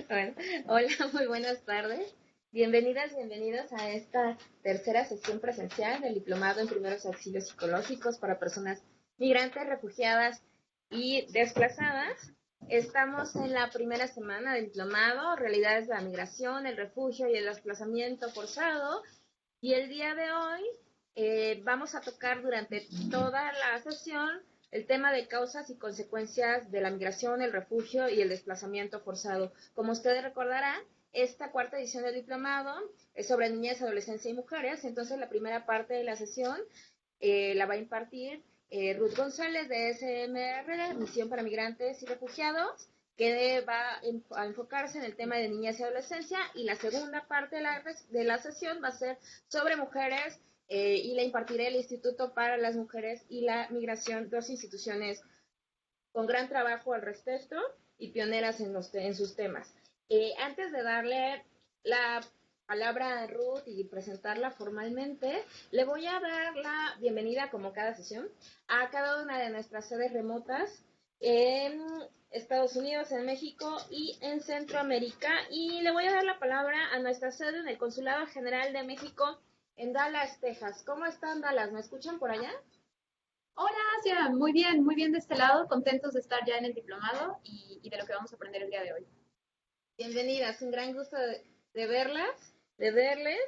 Bueno, hola, muy buenas tardes. Bienvenidas, bienvenidos a esta tercera sesión presencial del Diplomado en Primeros Auxilios Psicológicos para personas migrantes, refugiadas y desplazadas. Estamos en la primera semana del diplomado, realidades de la migración, el refugio y el desplazamiento forzado. Y el día de hoy vamos a tocar durante toda la sesión el tema de causas y consecuencias de la migración, el refugio y el desplazamiento forzado. Como ustedes recordarán, esta cuarta edición del diplomado es sobre niñez, adolescencia y mujeres. Entonces, la primera parte de la sesión la va a impartir Ruth González de SMR, Misión para Migrantes y Refugiados, que va a enfocarse en el tema de niñez y adolescencia, y la segunda parte de la sesión va a ser sobre mujeres y la impartiré el Instituto para las Mujeres y la Migración, dos instituciones con gran trabajo al respecto y pioneras en sus temas. Antes de darle la palabra a Ruth y presentarla formalmente, le voy a dar la bienvenida, como cada sesión, a cada una de nuestras sedes remotas en Estados Unidos, en México y en Centroamérica. Y le voy a dar la palabra a nuestra sede en el Consulado General de México en Dallas, Texas. ¿Cómo están, Dallas? ¿Me escuchan por allá? Hola, Asia, muy bien de este lado, contentos de estar ya en el diplomado y de lo que vamos a aprender el día de hoy. Bienvenidas, un gran gusto de verlas, de verles,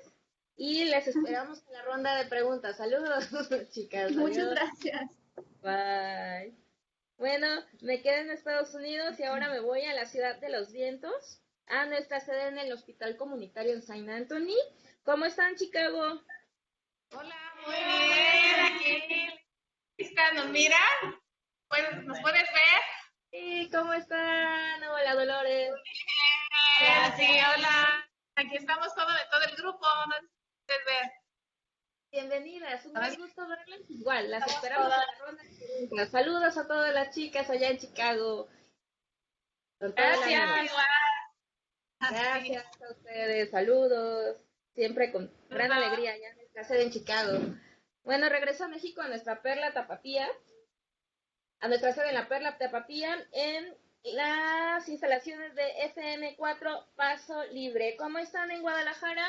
y les esperamos en la ronda de preguntas. Saludos, chicas, Muchas adiós, gracias. bye. Bueno, me quedé en Estados Unidos y ahora me voy a la ciudad de Los Vientos, a nuestra sede en el Hospital Comunitario en Saint Anthony. ¿Cómo están, Chicago? Hola, muy bien, aquí lista, ¿nos mira? ¿Nos puedes ver? Sí, ¿cómo están? Hola, Dolores. Sí, hola. Aquí estamos todo el grupo, ¿nos puedes ver? Bienvenidas, un gran gusto verles. Igual, las Estamos esperamos en todas. la ronda de preguntas. Saludos a todas las chicas allá en Chicago, con todo el ánimo. Gracias, igual. Gracias a ustedes, saludos, siempre con gran Saludos. alegría ya en nuestra sede en Chicago. Bueno, regreso a México, a nuestra Perla Tapatía, a nuestra sede en la Perla Tapatía, en las instalaciones de FM4 Paso Libre. ¿Cómo están en Guadalajara?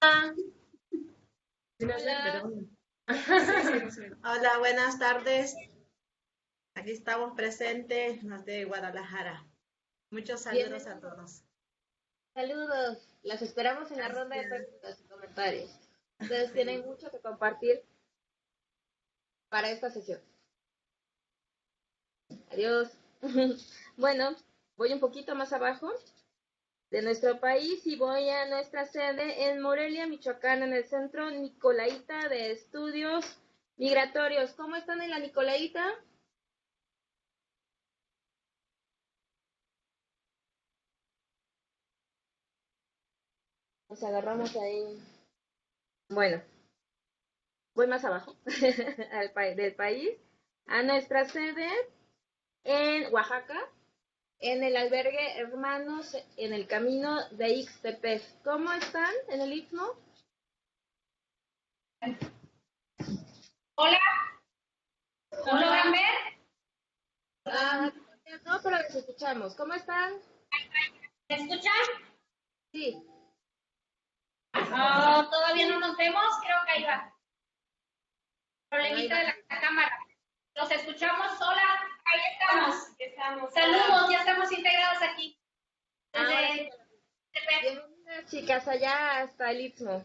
Hola. Hola, buenas tardes. Aquí estamos presentes, los de Guadalajara. Muchos saludos a todos. Saludos, las esperamos en la ronda de Gracias. preguntas y comentarios. Ustedes tienen Sí. mucho que compartir para esta sesión. Adiós. Bueno, voy un poquito más abajo de nuestro país y voy a nuestra sede en Morelia, Michoacán, en el Centro Nicolaita de Estudios Migratorios. ¿Cómo están en la Nicolaita? Nos agarramos ahí. Bueno, voy más abajo del país, a nuestra sede en Oaxaca, en el albergue Hermanos en el Camino de Ixtepec. ¿Cómo están en el Istmo? Hola, ¿nos logran ver? Ah, no, pero les escuchamos. ¿Cómo están? ¿Me escuchan? Sí. Todavía no nos vemos, creo que ahí va. Problemita de la cámara. ¿Los escuchamos? Hola, ahí estamos. Saludos, ya estamos integrados aquí. Ahora sí. Bienvenidas, chicas, allá hasta el Istmo.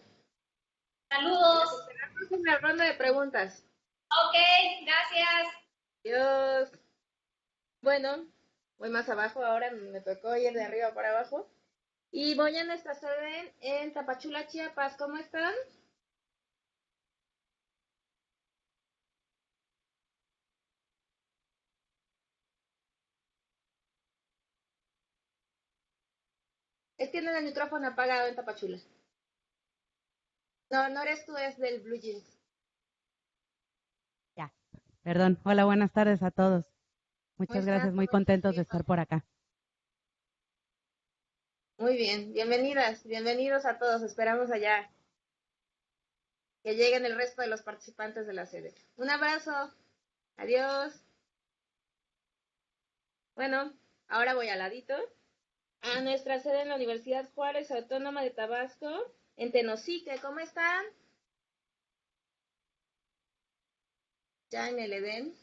Saludos. Esperamos en la ronda de preguntas. Ok, gracias. Adiós. Bueno, voy más abajo, ahora me tocó ir de arriba para abajo. Y voy a nuestra sede en Tapachula, Chiapas. ¿Cómo están? Es que tienen el micrófono apagado en Tapachula. No, no eres tú, es del Blue Jeans. Ya, perdón. Hola, buenas tardes a todos. ¿Cómo Muchas están? gracias, muy contentos de estar por acá. Muy bien, bienvenidas, bienvenidos a todos, esperamos allá. que lleguen el resto de los participantes de la sede. Un abrazo. Adiós. Bueno, ahora voy al ladito a nuestra sede en la Universidad Juárez Autónoma de Tabasco, en Tenosique. ¿Cómo están? Ya en el Edén.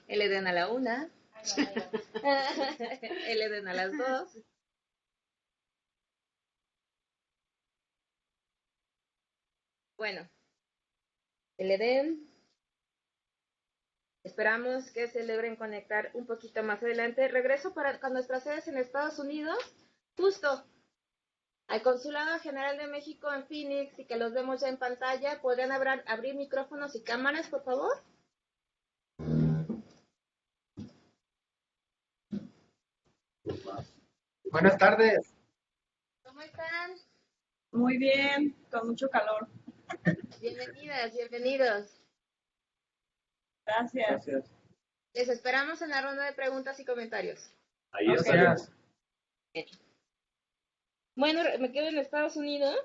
El Edén a la 1. El Edén a las 2. Bueno, el Edén. Esperamos que se logren conectar un poquito más adelante. Regreso con nuestras sedes en Estados Unidos, justo al Consulado General de México en Phoenix, y que los vemos ya en pantalla. ¿Podrían abrir micrófonos y cámaras, por favor? Buenas tardes. ¿Cómo están? Muy bien, con mucho calor. Bienvenidas, bienvenidos. Gracias. Les esperamos en la ronda de preguntas y comentarios. Ahí Gracias. Bueno, me quedo en Estados Unidos,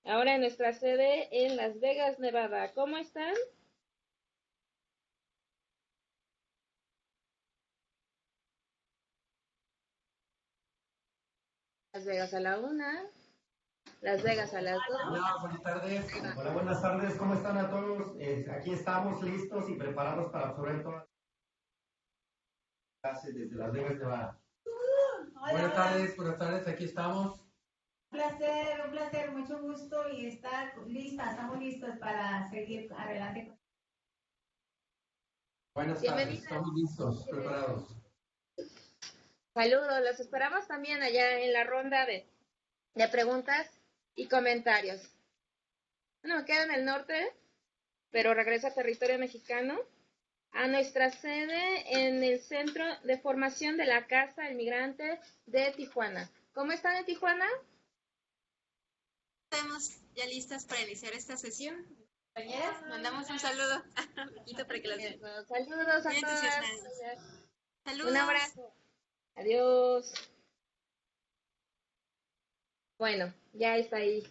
ahora en nuestra sede en Las Vegas, Nevada. ¿Cómo están? Las Vegas a la 1, Las Vegas a las 2. Hola, buenas tardes. Hola, buenas tardes. ¿Cómo están a todos? Aquí estamos listos y preparados para absorber todas las clases desde Las Vegas, Nevada. Buenas tardes, aquí estamos. Un placer, mucho gusto y estamos listos para seguir adelante. Buenas tardes, estamos listos, preparados. Saludos, los esperamos también allá en la ronda de preguntas y comentarios. Bueno, me quedo en el norte, pero regreso a territorio mexicano, a nuestra sede en el Centro de Formación de la Casa del Migrante de Tijuana. ¿Cómo están en Tijuana? Estamos ya listas para iniciar esta sesión. Compañeras, mandamos un saludo para que las vean. Saludos a Bien todas. entusiasmadas. Saludos. Un abrazo. Adiós. Bueno, ya está ahí.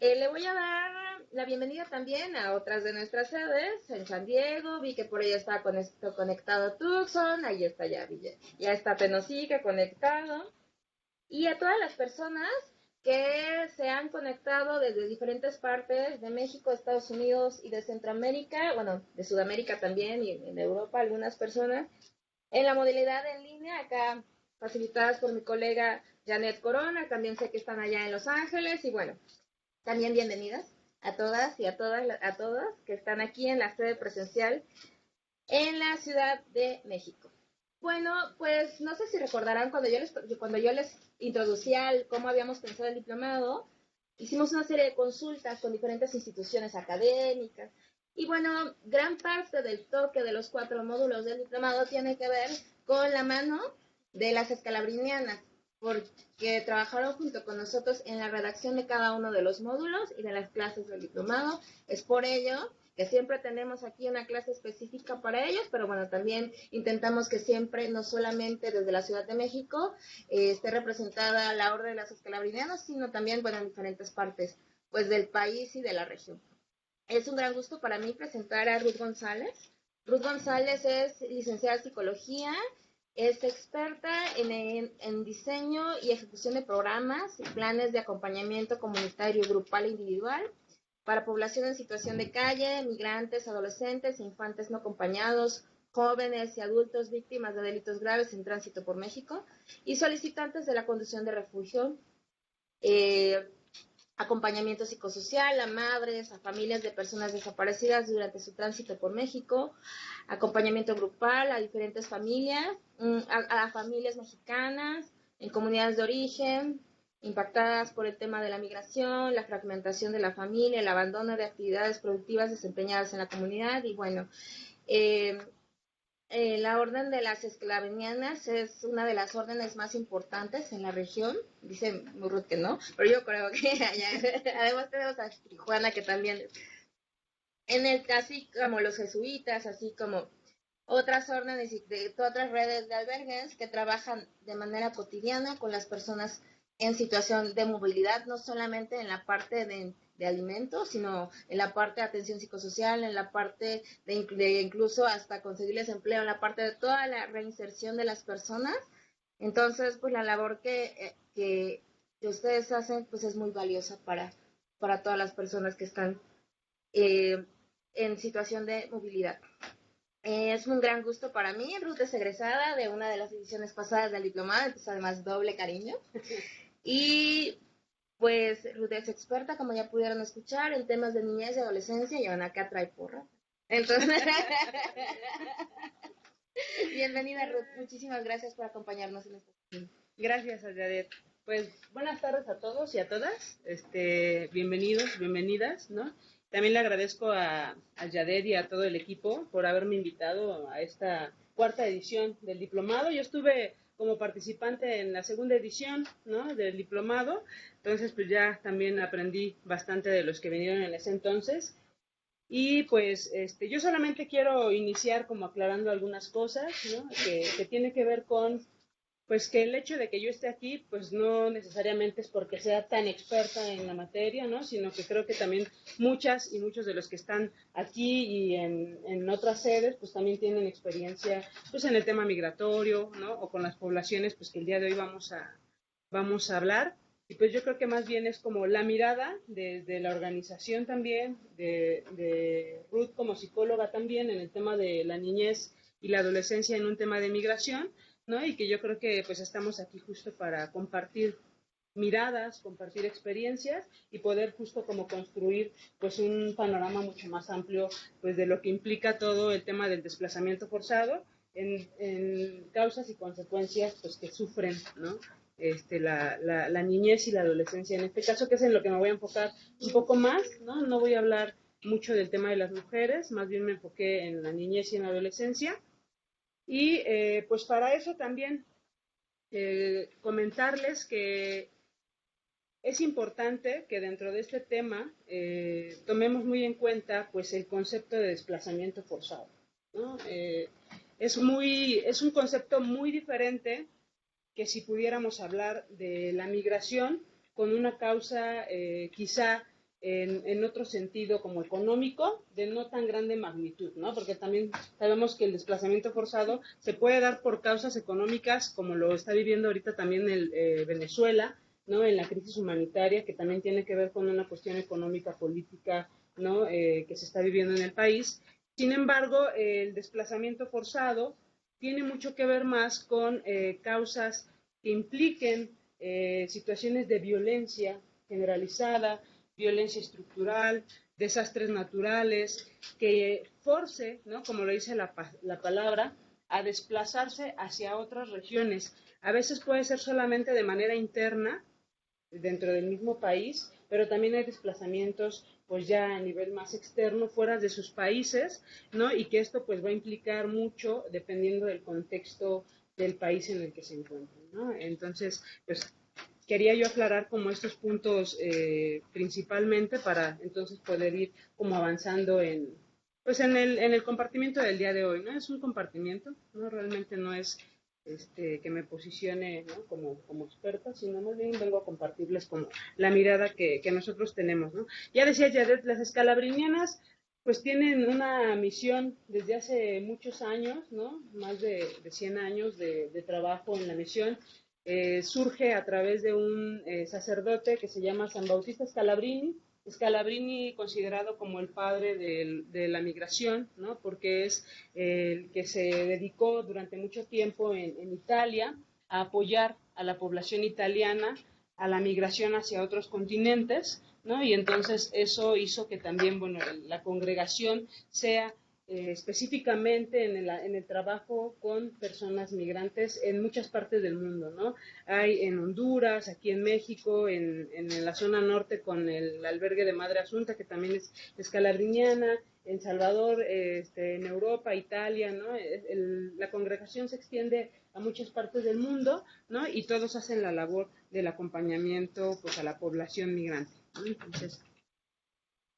Le voy a dar la bienvenida también a otras de nuestras sedes en San Diego. Vi que por ahí está conectado Tucson, ahí está ya está Tenosique conectado. Y a todas las personas que se han conectado desde diferentes partes de México, Estados Unidos y de Centroamérica, bueno, de Sudamérica también y en Europa algunas personas, en la modalidad en línea, acá facilitadas por mi colega Janet Corona. También sé que están allá en Los Ángeles y bueno, también bienvenidas a todas y a todos que están aquí en la sede presencial en la Ciudad de México. Bueno, pues no sé si recordarán cuando yo les introducía cómo habíamos pensado el diplomado, hicimos una serie de consultas con diferentes instituciones académicas y bueno, gran parte del toque de los 4 módulos del diplomado tiene que ver con la mano de las escalabrinianas, porque trabajaron junto con nosotros en la redacción de cada uno de los módulos y de las clases del diplomado. Es por ello que siempre tenemos aquí una clase específica para ellos, pero bueno, también intentamos que siempre, no solamente desde la Ciudad de México, esté representada la Orden de las Escalabrinianas, sino también, bueno, en diferentes partes, pues, del país y de la región. Es un gran gusto para mí presentar a Ruth González. Ruth González es licenciada en Psicología, es experta en diseño y ejecución de programas y planes de acompañamiento comunitario, grupal e individual para población en situación de calle, migrantes, adolescentes, infantes no acompañados, jóvenes y adultos víctimas de delitos graves en tránsito por México y solicitantes de la condición de refugio, acompañamiento psicosocial a madres, a familias de personas desaparecidas durante su tránsito por México, acompañamiento grupal a diferentes familias, a familias mexicanas en comunidades de origen, impactadas por el tema de la migración, la fragmentación de la familia, el abandono de actividades productivas desempeñadas en la comunidad y bueno, la Orden de las Escalabrinianas es una de las órdenes más importantes en la región, dice Murrut que no, pero yo creo que allá, además tenemos a Tijuana que también, así como los jesuitas, así como otras órdenes y de otras redes de albergues que trabajan de manera cotidiana con las personas en situación de movilidad, no solamente en la parte de alimentos, sino en la parte de atención psicosocial, en la parte de incluso hasta conseguirles empleo, en la parte de toda la reinserción de las personas. Entonces, pues la labor que ustedes hacen, pues es muy valiosa para todas las personas que están en situación de movilidad. Es un gran gusto para mí. Ruth es egresada de una de las ediciones pasadas del diplomado, entonces además doble cariño. Y pues Ruth es experta, como ya pudieron escuchar, en temas de niñez y adolescencia, y aún acá trae porra. Entonces, bienvenida Ruth, muchísimas gracias por acompañarnos en esta sesión. Gracias, Yadet. Pues buenas tardes a todos y a todas. Bienvenidos, bienvenidas, ¿no? También le agradezco a Yadet y a todo el equipo por haberme invitado a esta cuarta edición del diplomado. Yo estuve como participante en la segunda edición, ¿no?, del diplomado, entonces pues ya también aprendí bastante de los que vinieron en ese entonces. Y pues yo solamente quiero iniciar como aclarando algunas cosas, ¿no?, que tiene que ver con pues que el hecho de que yo esté aquí, pues no necesariamente es porque sea tan experta en la materia, ¿no?, sino que creo que también muchas y muchos de los que están aquí y en otras sedes, pues también tienen experiencia, pues en el tema migratorio, ¿no?, o con las poblaciones, pues que el día de hoy vamos a hablar. Y pues yo creo que más bien es como la mirada de la organización también, de Ruth como psicóloga también en el tema de la niñez y la adolescencia en un tema de migración, ¿no? Y que yo creo que pues estamos aquí justo para compartir miradas, compartir experiencias y poder justo como construir pues un panorama mucho más amplio pues de lo que implica todo el tema del desplazamiento forzado en causas y consecuencias pues que sufren, ¿no?, la niñez y la adolescencia en este caso, que es en lo que me voy a enfocar un poco más, ¿no? No voy a hablar mucho del tema de las mujeres, más bien me enfoqué en la niñez y en la adolescencia. Y pues para eso también comentarles que es importante que dentro de este tema tomemos muy en cuenta pues el concepto de desplazamiento forzado, ¿no? Es un concepto muy diferente que si pudiéramos hablar de la migración con una causa quizá en otro sentido como económico, de no tan grande magnitud, ¿no? Porque también sabemos que el desplazamiento forzado se puede dar por causas económicas, como lo está viviendo ahorita también Venezuela, ¿no?, en la crisis humanitaria, que también tiene que ver con una cuestión económica, política, ¿no?, que se está viviendo en el país. Sin embargo, el desplazamiento forzado tiene mucho que ver más con causas que impliquen situaciones de violencia generalizada, violencia estructural, desastres naturales, que force, ¿no?, como lo dice la palabra, a desplazarse hacia otras regiones. A veces puede ser solamente de manera interna, dentro del mismo país, pero también hay desplazamientos pues ya a nivel más externo, fuera de sus países, ¿no?, y que esto pues va a implicar mucho dependiendo del contexto del país en el que se encuentren, ¿no? Entonces, pues quería yo aclarar como estos puntos principalmente para entonces poder ir como avanzando en el compartimiento del día de hoy, ¿no? Es un compartimiento, ¿no? Realmente no es que me posicione, ¿no?, como experta, sino más bien vengo a compartirles como la mirada que nosotros tenemos, ¿no? Ya decía Yadet, las escalabrinianas pues tienen una misión desde hace muchos años, ¿no?, más de 100 años de trabajo en la misión. Surge a través de un sacerdote que se llama San Bautista Scalabrini, considerado como el padre de la migración, ¿no?, porque es el que se dedicó durante mucho tiempo en Italia a apoyar a la población italiana a la migración hacia otros continentes, ¿no? Y entonces eso hizo que también, bueno, la congregación sea específicamente en el trabajo con personas migrantes en muchas partes del mundo, ¿no? Hay en Honduras, aquí en México, en la zona norte con el albergue de Madre Asunta, que también es escalabriniana, en Salvador, en Europa, Italia, ¿no? La congregación se extiende a muchas partes del mundo, ¿no? Y todos hacen la labor del acompañamiento pues a la población migrante, ¿no? Entonces,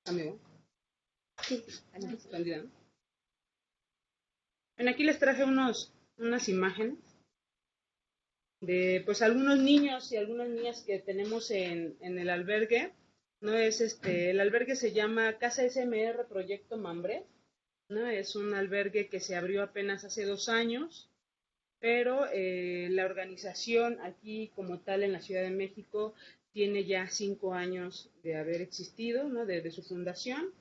amigo. Sí, ¿no? Bueno, aquí les traje unas imágenes. pues algunos niños y algunas niñas que tenemos en el albergue, ¿no? El albergue se llama Casa SMR Proyecto Mambre, ¿no? Es un albergue que se abrió apenas hace 2 años, pero la organización aquí como tal en la Ciudad de México tiene ya 5 años de haber existido, ¿no? De su fundación.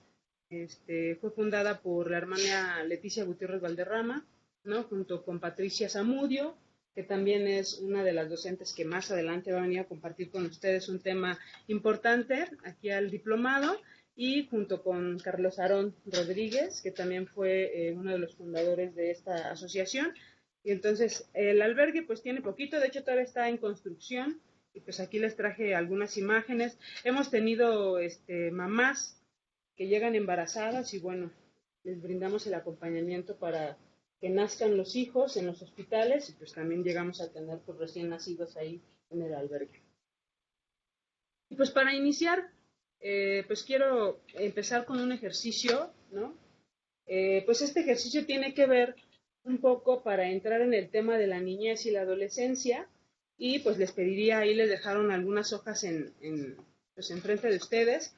Fue fundada por la hermana Leticia Gutiérrez Valderrama, ¿no? Junto con Patricia Zamudio, que también es una de las docentes que más adelante va a venir a compartir con ustedes un tema importante aquí al diplomado, y junto con Carlos Aarón Rodríguez, que también fue uno de los fundadores de esta asociación. Y entonces el albergue pues tiene poquito, de hecho todavía está en construcción, y pues aquí les traje algunas imágenes. Hemos tenido mamás que llegan embarazadas y bueno, les brindamos el acompañamiento para que nazcan los hijos en los hospitales, y pues también llegamos a tener pues recién nacidos ahí en el albergue. Y pues para iniciar, pues quiero empezar con un ejercicio, ¿no? Pues este ejercicio tiene que ver un poco para entrar en el tema de la niñez y la adolescencia, y pues les pediría, ahí les dejaron algunas hojas pues enfrente de ustedes,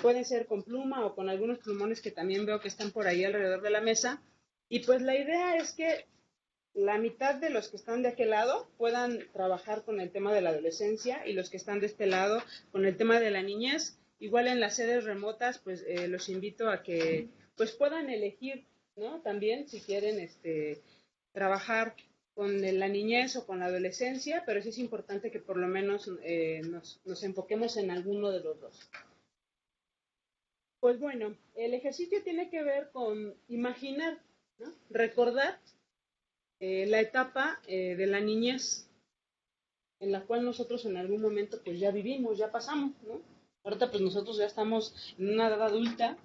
pueden ser con pluma o con algunos plumones que también veo que están por ahí alrededor de la mesa, y pues la idea es que la mitad de los que están de aquel lado puedan trabajar con el tema de la adolescencia y los que están de este lado con el tema de la niñez. Igual en las sedes remotas, pues los invito a que pues puedan elegir, ¿no? También si quieren trabajar con la niñez o con la adolescencia, pero sí es importante que por lo menos nos enfoquemos en alguno de los dos. Pues bueno, el ejercicio tiene que ver con imaginar, ¿no? Recordar la etapa de la niñez en la cual nosotros en algún momento pues ya vivimos, ya pasamos, ¿no? Ahorita pues nosotros ya estamos en una edad adulta,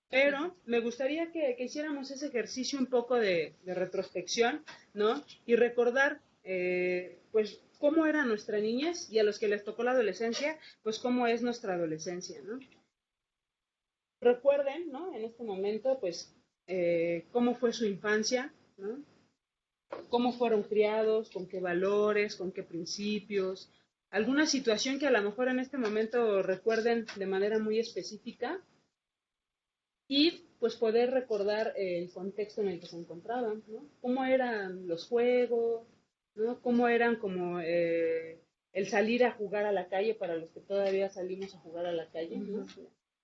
pero me gustaría que hiciéramos ese ejercicio un poco de retrospección, ¿no? Y recordar pues cómo era nuestra niñez, y a los que les tocó la adolescencia, pues cómo es nuestra adolescencia, ¿no? Recuerden, ¿no? En este momento pues cómo fue su infancia, ¿no? Cómo fueron criados, con qué valores, con qué principios, alguna situación que a lo mejor en este momento recuerden de manera muy específica, y pues poder recordar el contexto en el que se encontraban, ¿no? Cómo eran los juegos, ¿no? Cómo eran como el salir a jugar a la calle para los que todavía salimos a jugar a la calle, ¿no?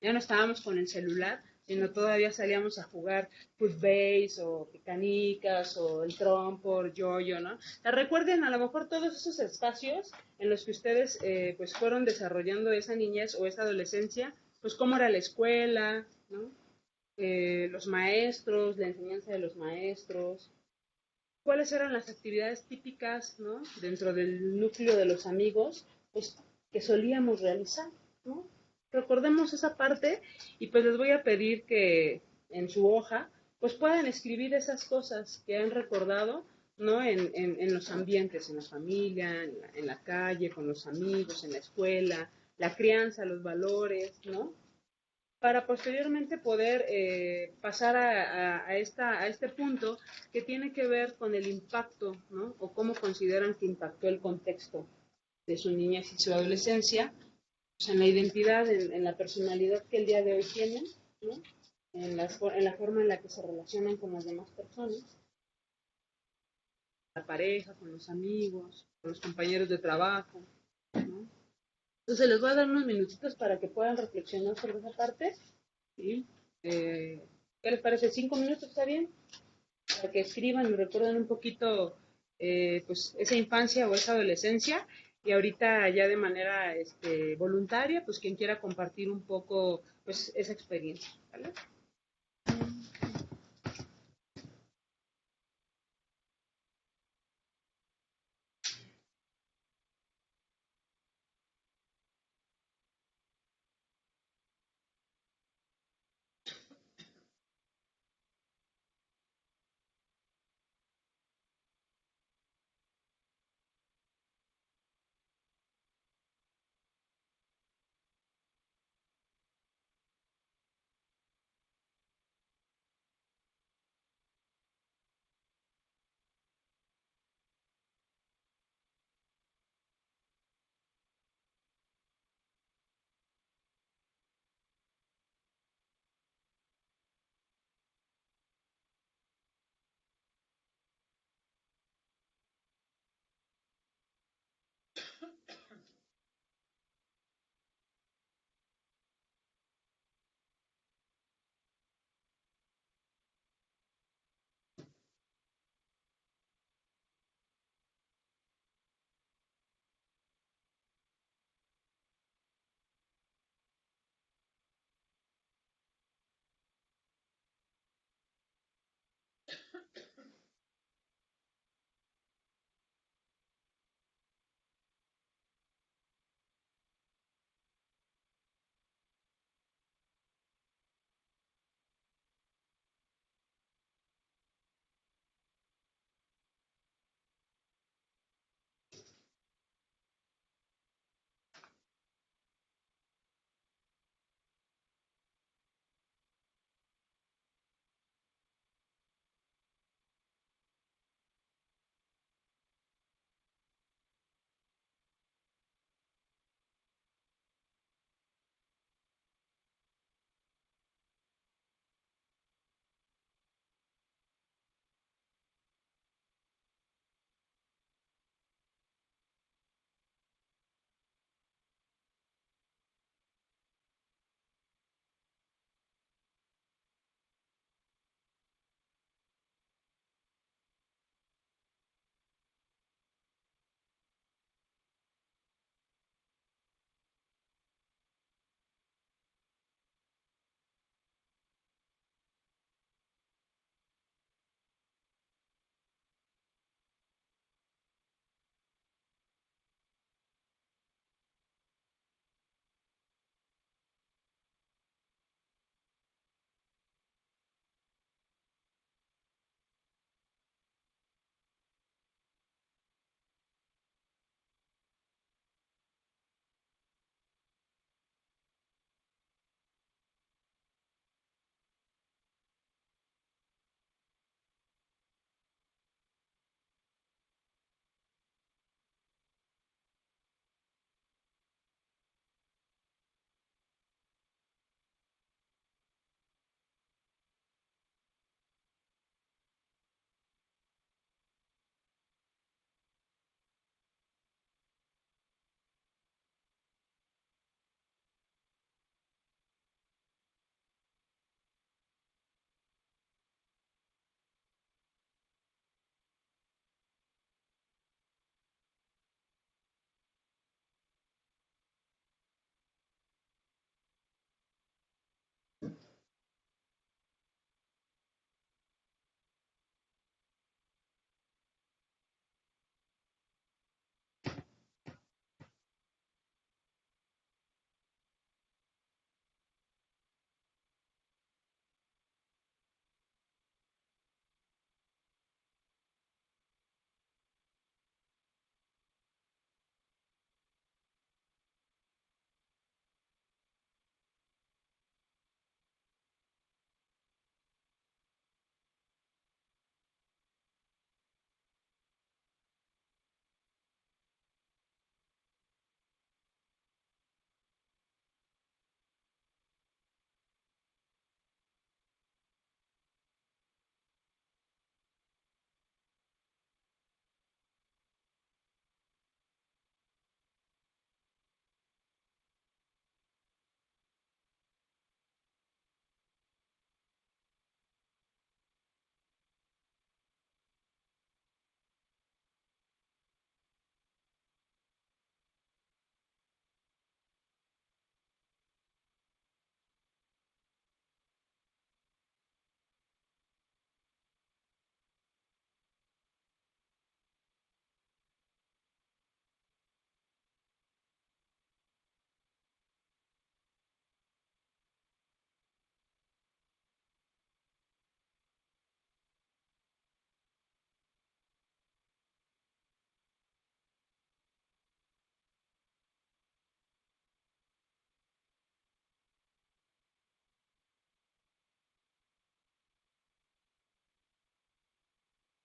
Ya no estábamos con el celular, sino todavía salíamos a jugar footbase o canicas o el trompo, el yoyo, ¿no? Recuerden a lo mejor todos esos espacios en los que ustedes pues fueron desarrollando esa niñez o esa adolescencia, pues cómo era la escuela, ¿no? Los maestros, la enseñanza de los maestros, cuáles eran las actividades típicas, ¿no? Dentro del núcleo de los amigos, pues que solíamos realizar, ¿no? Recordemos esa parte, y pues les voy a pedir que en su hoja pues puedan escribir esas cosas que han recordado, ¿no? En los ambientes, en la familia, en la calle, con los amigos, en la escuela, la crianza, los valores, ¿no? Para posteriormente poder pasar a este punto que tiene que ver con el impacto, ¿no? O cómo consideran que impactó el contexto de su niñez y su adolescencia, pues en la identidad, en la personalidad que el día de hoy tienen, ¿no? En la forma en la que se relacionan con las demás personas, la pareja, con los amigos, con los compañeros de trabajo, ¿no? Entonces les voy a dar unos minutitos para que puedan reflexionar sobre esa parte. ¿Sí? ¿Qué les parece? 5 minutos, ¿está bien? Para que escriban y recuerden un poquito pues esa infancia o esa adolescencia, y ahorita ya de manera voluntaria, pues quien quiera compartir un poco pues esa experiencia, ¿vale?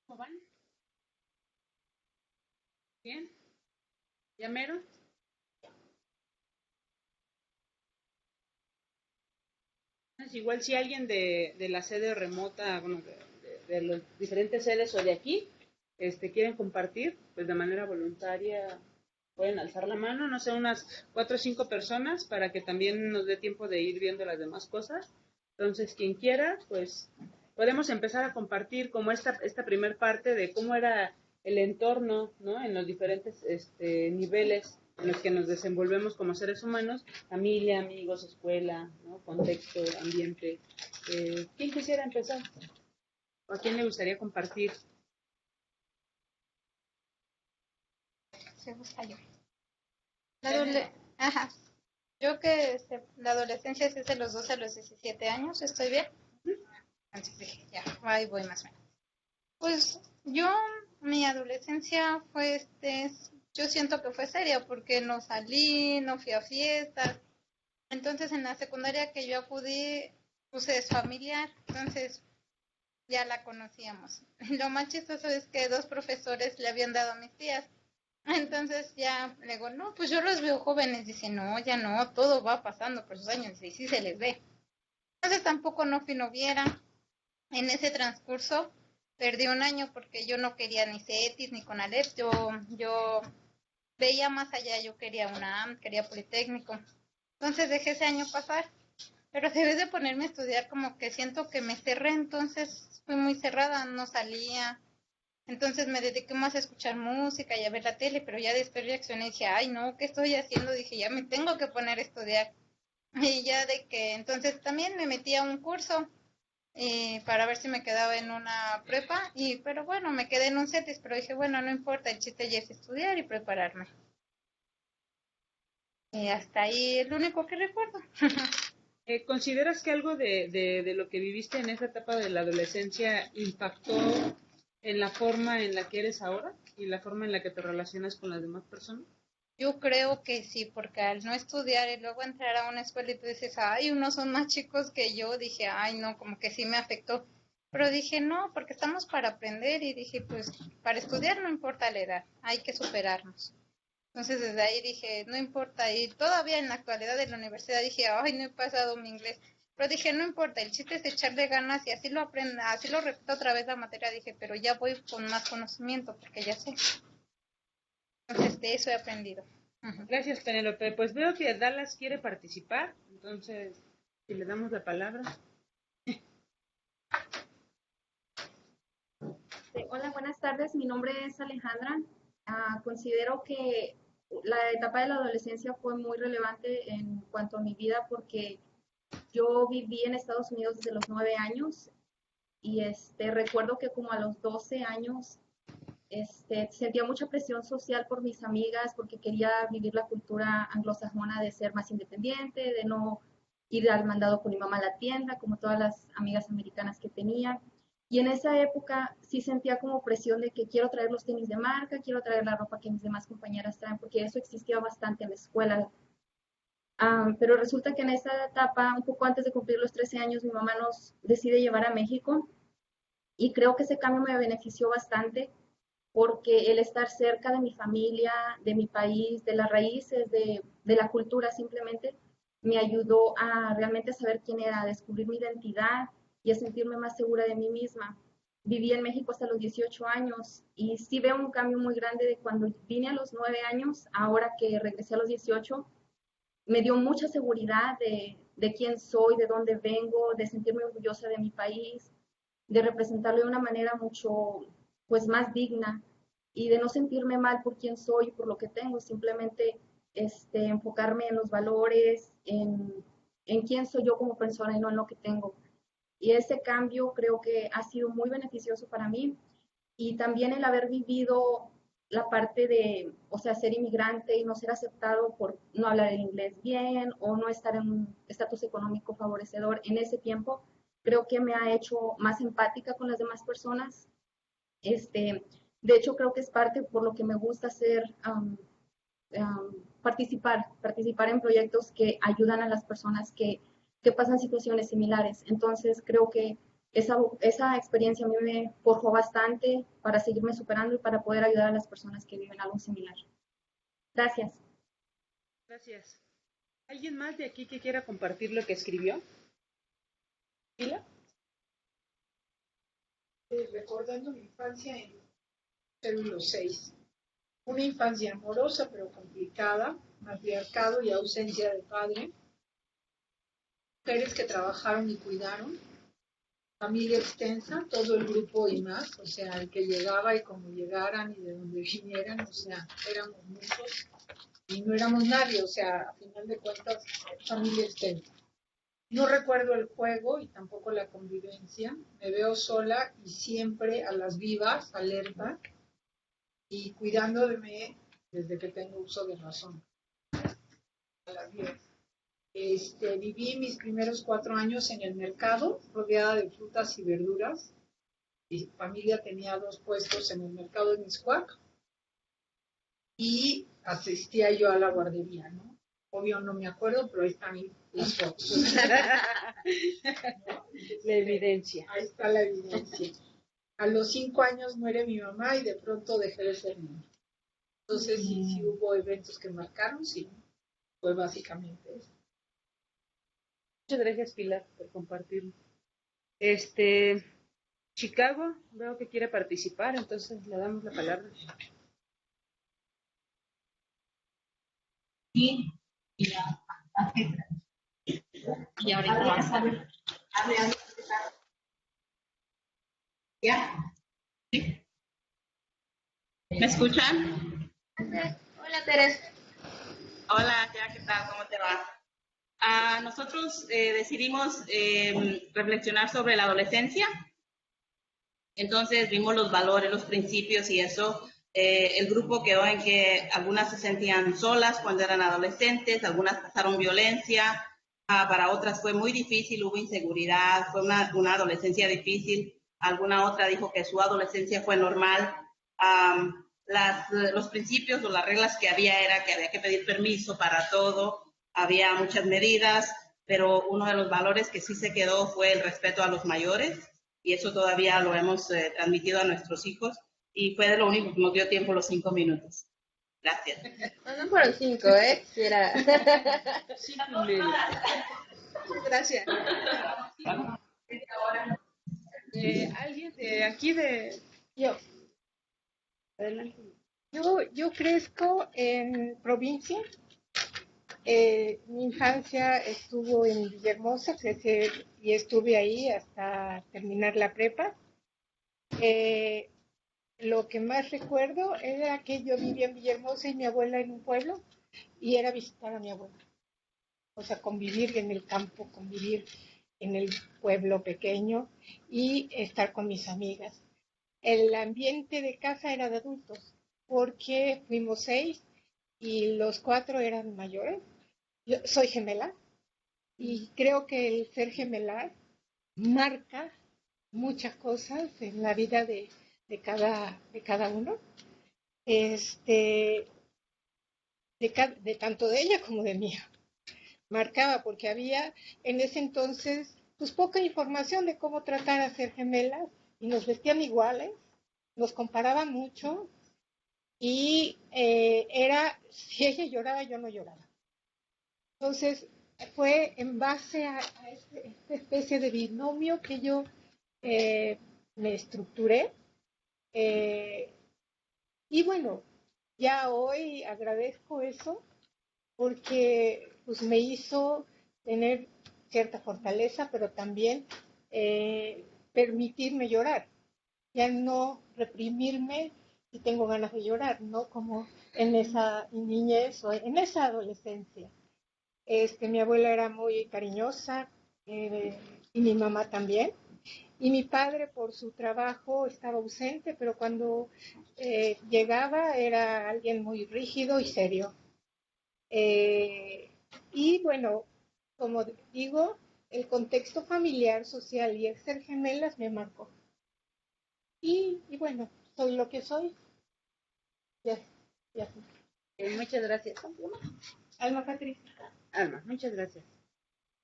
¿Cómo van? ¿Bien? ¿Ya mero? Igual si alguien de la sede remota, bueno, de las diferentes sedes o de aquí, quieren compartir, pues de manera voluntaria pueden alzar la mano, no sé, unas 4 o 5 personas para que también nos dé tiempo de ir viendo las demás cosas. Entonces, quien quiera, pues podemos empezar a compartir como esta primer parte de cómo era el entorno, ¿no? En los diferentes niveles en los que nos desenvolvemos como seres humanos, familia, amigos, escuela, ¿no? Contexto, ambiente. ¿Quién quisiera empezar? ¿O a quién le gustaría compartir? Se gusta yo. Ajá. Yo que la adolescencia es de los 12 a los 17 años, ¿estoy bien? Entonces dije, ya, ahí voy más o menos. Pues yo, mi adolescencia fue, yo siento que fue seria porque no salí, no fui a fiestas. Entonces en la secundaria que yo acudí, pues es familiar, entonces ya la conocíamos. Lo más chistoso es que 2 profesores le habían dado a mis tías. Entonces ya le digo, no, pues yo los veo jóvenes. Dice, no, ya no, todo va pasando por sus años. Y sí se les ve. Entonces tampoco no fui noviera. En ese transcurso perdí un año porque yo no quería ni CETIS ni CONALEP. Yo veía más allá, yo quería UNAM, quería Politécnico. Entonces dejé ese año pasar. Pero debí de ponerme a estudiar, como que siento que me cerré, entonces fui muy cerrada, no salía. Entonces me dediqué más a escuchar música y a ver la tele, pero ya después reaccioné y dije, ay no, ¿qué estoy haciendo? Dije, ya me tengo que poner a estudiar. Y ya de que, entonces también me metí a un curso para ver si me quedaba en una prepa, pero bueno, me quedé en un CETIS, pero dije, bueno, no importa, el chiste ya es estudiar y prepararme. Y hasta ahí es lo único que recuerdo. ¿Consideras que algo de lo que viviste en esa etapa de la adolescencia impactó en la forma en la que eres ahora y la forma en la que te relacionas con las demás personas? Yo creo que sí, porque al no estudiar y luego entrar a una escuela y tú dices, ay, unos son más chicos que yo, dije, ay, no, como que sí me afectó. Pero dije, no, porque estamos para aprender y dije, pues para estudiar no importa la edad, hay que superarnos. Entonces desde ahí dije, no importa, y todavía en la actualidad de la universidad dije, ay, no he pasado mi inglés. Pero dije, no importa, el chiste es echarle ganas y así lo aprendo, así lo repito otra vez la materia, dije, pero ya voy con más conocimiento porque ya sé. Entonces de eso he aprendido. Gracias, Penélope. Pues veo que Dallas quiere participar, entonces si le damos la palabra. Hola, buenas tardes. Mi nombre es Alejandra. Considero que la etapa de la adolescencia fue muy relevante en cuanto a mi vida porque yo viví en Estados Unidos desde los 9 años y recuerdo que como a los 12 años sentía mucha presión social por mis amigas porque quería vivir la cultura anglosajona de ser más independiente, de no ir al mandado con mi mamá a la tienda, como todas las amigas americanas que tenía. Y en esa época sí sentía como presión de que quiero traer los tenis de marca, quiero traer la ropa que mis demás compañeras traen, porque eso existía bastante en la escuela. Pero resulta que en esa etapa, un poco antes de cumplir los 13 años, mi mamá nos decide llevar a México y creo que ese cambio me benefició bastante porque el estar cerca de mi familia, de mi país, de las raíces, de la cultura simplemente, me ayudó a realmente saber quién era, a descubrir mi identidad y a sentirme más segura de mí misma. Viví en México hasta los 18 años y sí veo un cambio muy grande de cuando vine a los 9 años, ahora que regresé a los 18, me dio mucha seguridad de quién soy, de dónde vengo, de sentirme orgullosa de mi país, de representarlo de una manera mucho pues más digna y de no sentirme mal por quién soy, por lo que tengo, simplemente enfocarme en los valores, en quién soy yo como persona y no en lo que tengo. Y ese cambio creo que ha sido muy beneficioso para mí y también el haber vivido la parte de, o sea, ser inmigrante y no ser aceptado por no hablar el inglés bien o no estar en un estatus económico favorecedor en ese tiempo, creo que me ha hecho más empática con las demás personas. De hecho, creo que es parte por lo que me gusta hacer, participar en proyectos que ayudan a las personas que pasan situaciones similares. Entonces, creo que esa experiencia a mí me forjó bastante para seguirme superando y para poder ayudar a las personas que viven algo similar. Gracias. Gracias. ¿Alguien más de aquí que quiera compartir lo que escribió? ¿Pila? Recordando mi infancia en célulo 6. Una infancia amorosa pero complicada, matriarcado y ausencia de padre. Mujeres que trabajaron y cuidaron. Familia extensa, todo el grupo y más, o sea, el que llegaba y como llegaran y de donde vinieran, o sea, éramos muchos y no éramos nadie, o sea, a final de cuentas, familia extensa. No recuerdo el juego y tampoco la convivencia. Me veo sola y siempre a las vivas, alerta y cuidando de mí desde que tengo uso de razón. A las vivas. Viví mis primeros 4 años en el mercado, rodeada de frutas y verduras. Mi familia tenía 2 puestos en el mercado de Mixcoac y asistía yo a la guardería, ¿no? Obvio no me acuerdo, pero ahí están las fotos. La evidencia. Ahí está la evidencia. A los 5 años muere mi mamá y de pronto dejé de ser niña. Entonces sí hubo eventos que marcaron, sí. Fue básicamente eso. Muchas gracias, Pilar, por compartirlo. Chicago, veo que quiere participar, entonces le damos la palabra. Sí, y ahorita vamos a ver. ¿Ya? ¿Sí? ¿Me escuchan? Hola, Teresa. Hola, ya, ¿qué tal? ¿Cómo te va? Nosotros decidimos reflexionar sobre la adolescencia. Entonces vimos los valores, los principios y eso. El grupo quedó en que algunas se sentían solas cuando eran adolescentes, algunas pasaron violencia, para otras fue muy difícil, hubo inseguridad, fue una adolescencia difícil. Alguna otra dijo que su adolescencia fue normal. Los principios o las reglas que había era que había que pedir permiso para todo, había muchas medidas, pero uno de los valores que sí se quedó fue el respeto a los mayores, y eso todavía lo hemos transmitido a nuestros hijos, y fue de lo único que nos dio tiempo los 5 minutos. Gracias. No fueron 5, sí era. 5 y medio. Gracias. ¿Alguien de aquí de...? Yo. Adelante. Yo crezco en provincia. Mi infancia estuvo en Villahermosa, crecí y estuve ahí hasta terminar la prepa. Lo que más recuerdo era que yo vivía en Villahermosa y mi abuela en un pueblo, y era visitar a mi abuela. O sea, convivir en el campo, convivir en el pueblo pequeño y estar con mis amigas. El ambiente de casa era de adultos, porque fuimos 6 y los 4 eran mayores. Yo soy gemela y creo que el ser gemela marca muchas cosas en la vida de cada uno, de tanto de ella como de mí. Marcaba porque había en ese entonces pues poca información de cómo tratar a ser gemelas y nos vestían iguales, nos comparaban mucho y era, si ella lloraba, yo no lloraba. Entonces fue en base a esta especie de binomio que yo me estructuré. Y bueno, ya hoy agradezco eso porque pues me hizo tener cierta fortaleza, pero también permitirme llorar, ya no reprimirme si tengo ganas de llorar, no como en esa niñez o en esa adolescencia. Mi abuela era muy cariñosa y mi mamá también. Y mi padre por su trabajo estaba ausente, pero cuando llegaba era alguien muy rígido y serio. Y bueno, como digo, el contexto familiar, social y el ser gemelas me marcó. Y bueno, soy lo que soy. Ya. Muchas gracias. Alma Patricia. Alma, muchas gracias.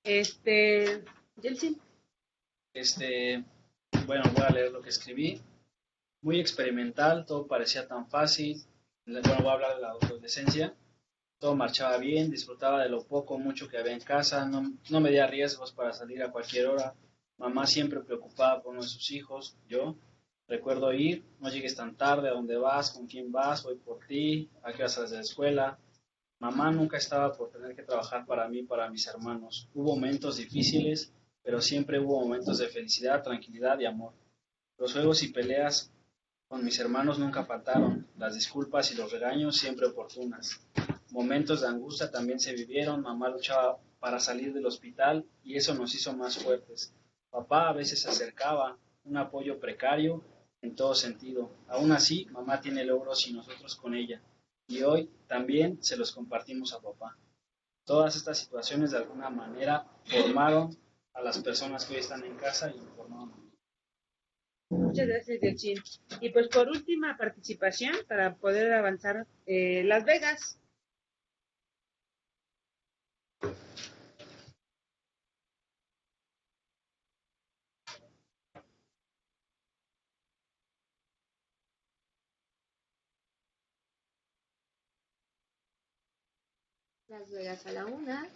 Yeltsin. Bueno, voy a leer lo que escribí. Muy experimental, todo parecía tan fácil. Bueno, voy a hablar de la adolescencia. Todo marchaba bien, disfrutaba de lo poco o mucho que había en casa, no medía riesgos para salir a cualquier hora. Mamá siempre preocupada por uno de sus hijos. Yo recuerdo ir, no llegues tan tarde, ¿a dónde vas? ¿Con quién vas? Voy por ti, ¿a qué vas a la escuela? Mamá nunca estaba por tener que trabajar para mí, para mis hermanos. Hubo momentos difíciles, pero siempre hubo momentos de felicidad, tranquilidad y amor. Los juegos y peleas con mis hermanos nunca faltaron, las disculpas y los regaños siempre oportunas. Momentos de angustia también se vivieron, mamá luchaba para salir del hospital y eso nos hizo más fuertes. Papá a veces se acercaba, un apoyo precario en todo sentido. Aún así, mamá tiene logros y nosotros con ella. Y hoy también se los compartimos a papá. Todas estas situaciones de alguna manera formaron a las personas que hoy están en casa y formaron a mí. Muchas gracias, Yeltsin. Y pues por última participación, para poder avanzar, Las Vegas. Las Vegas a la 1.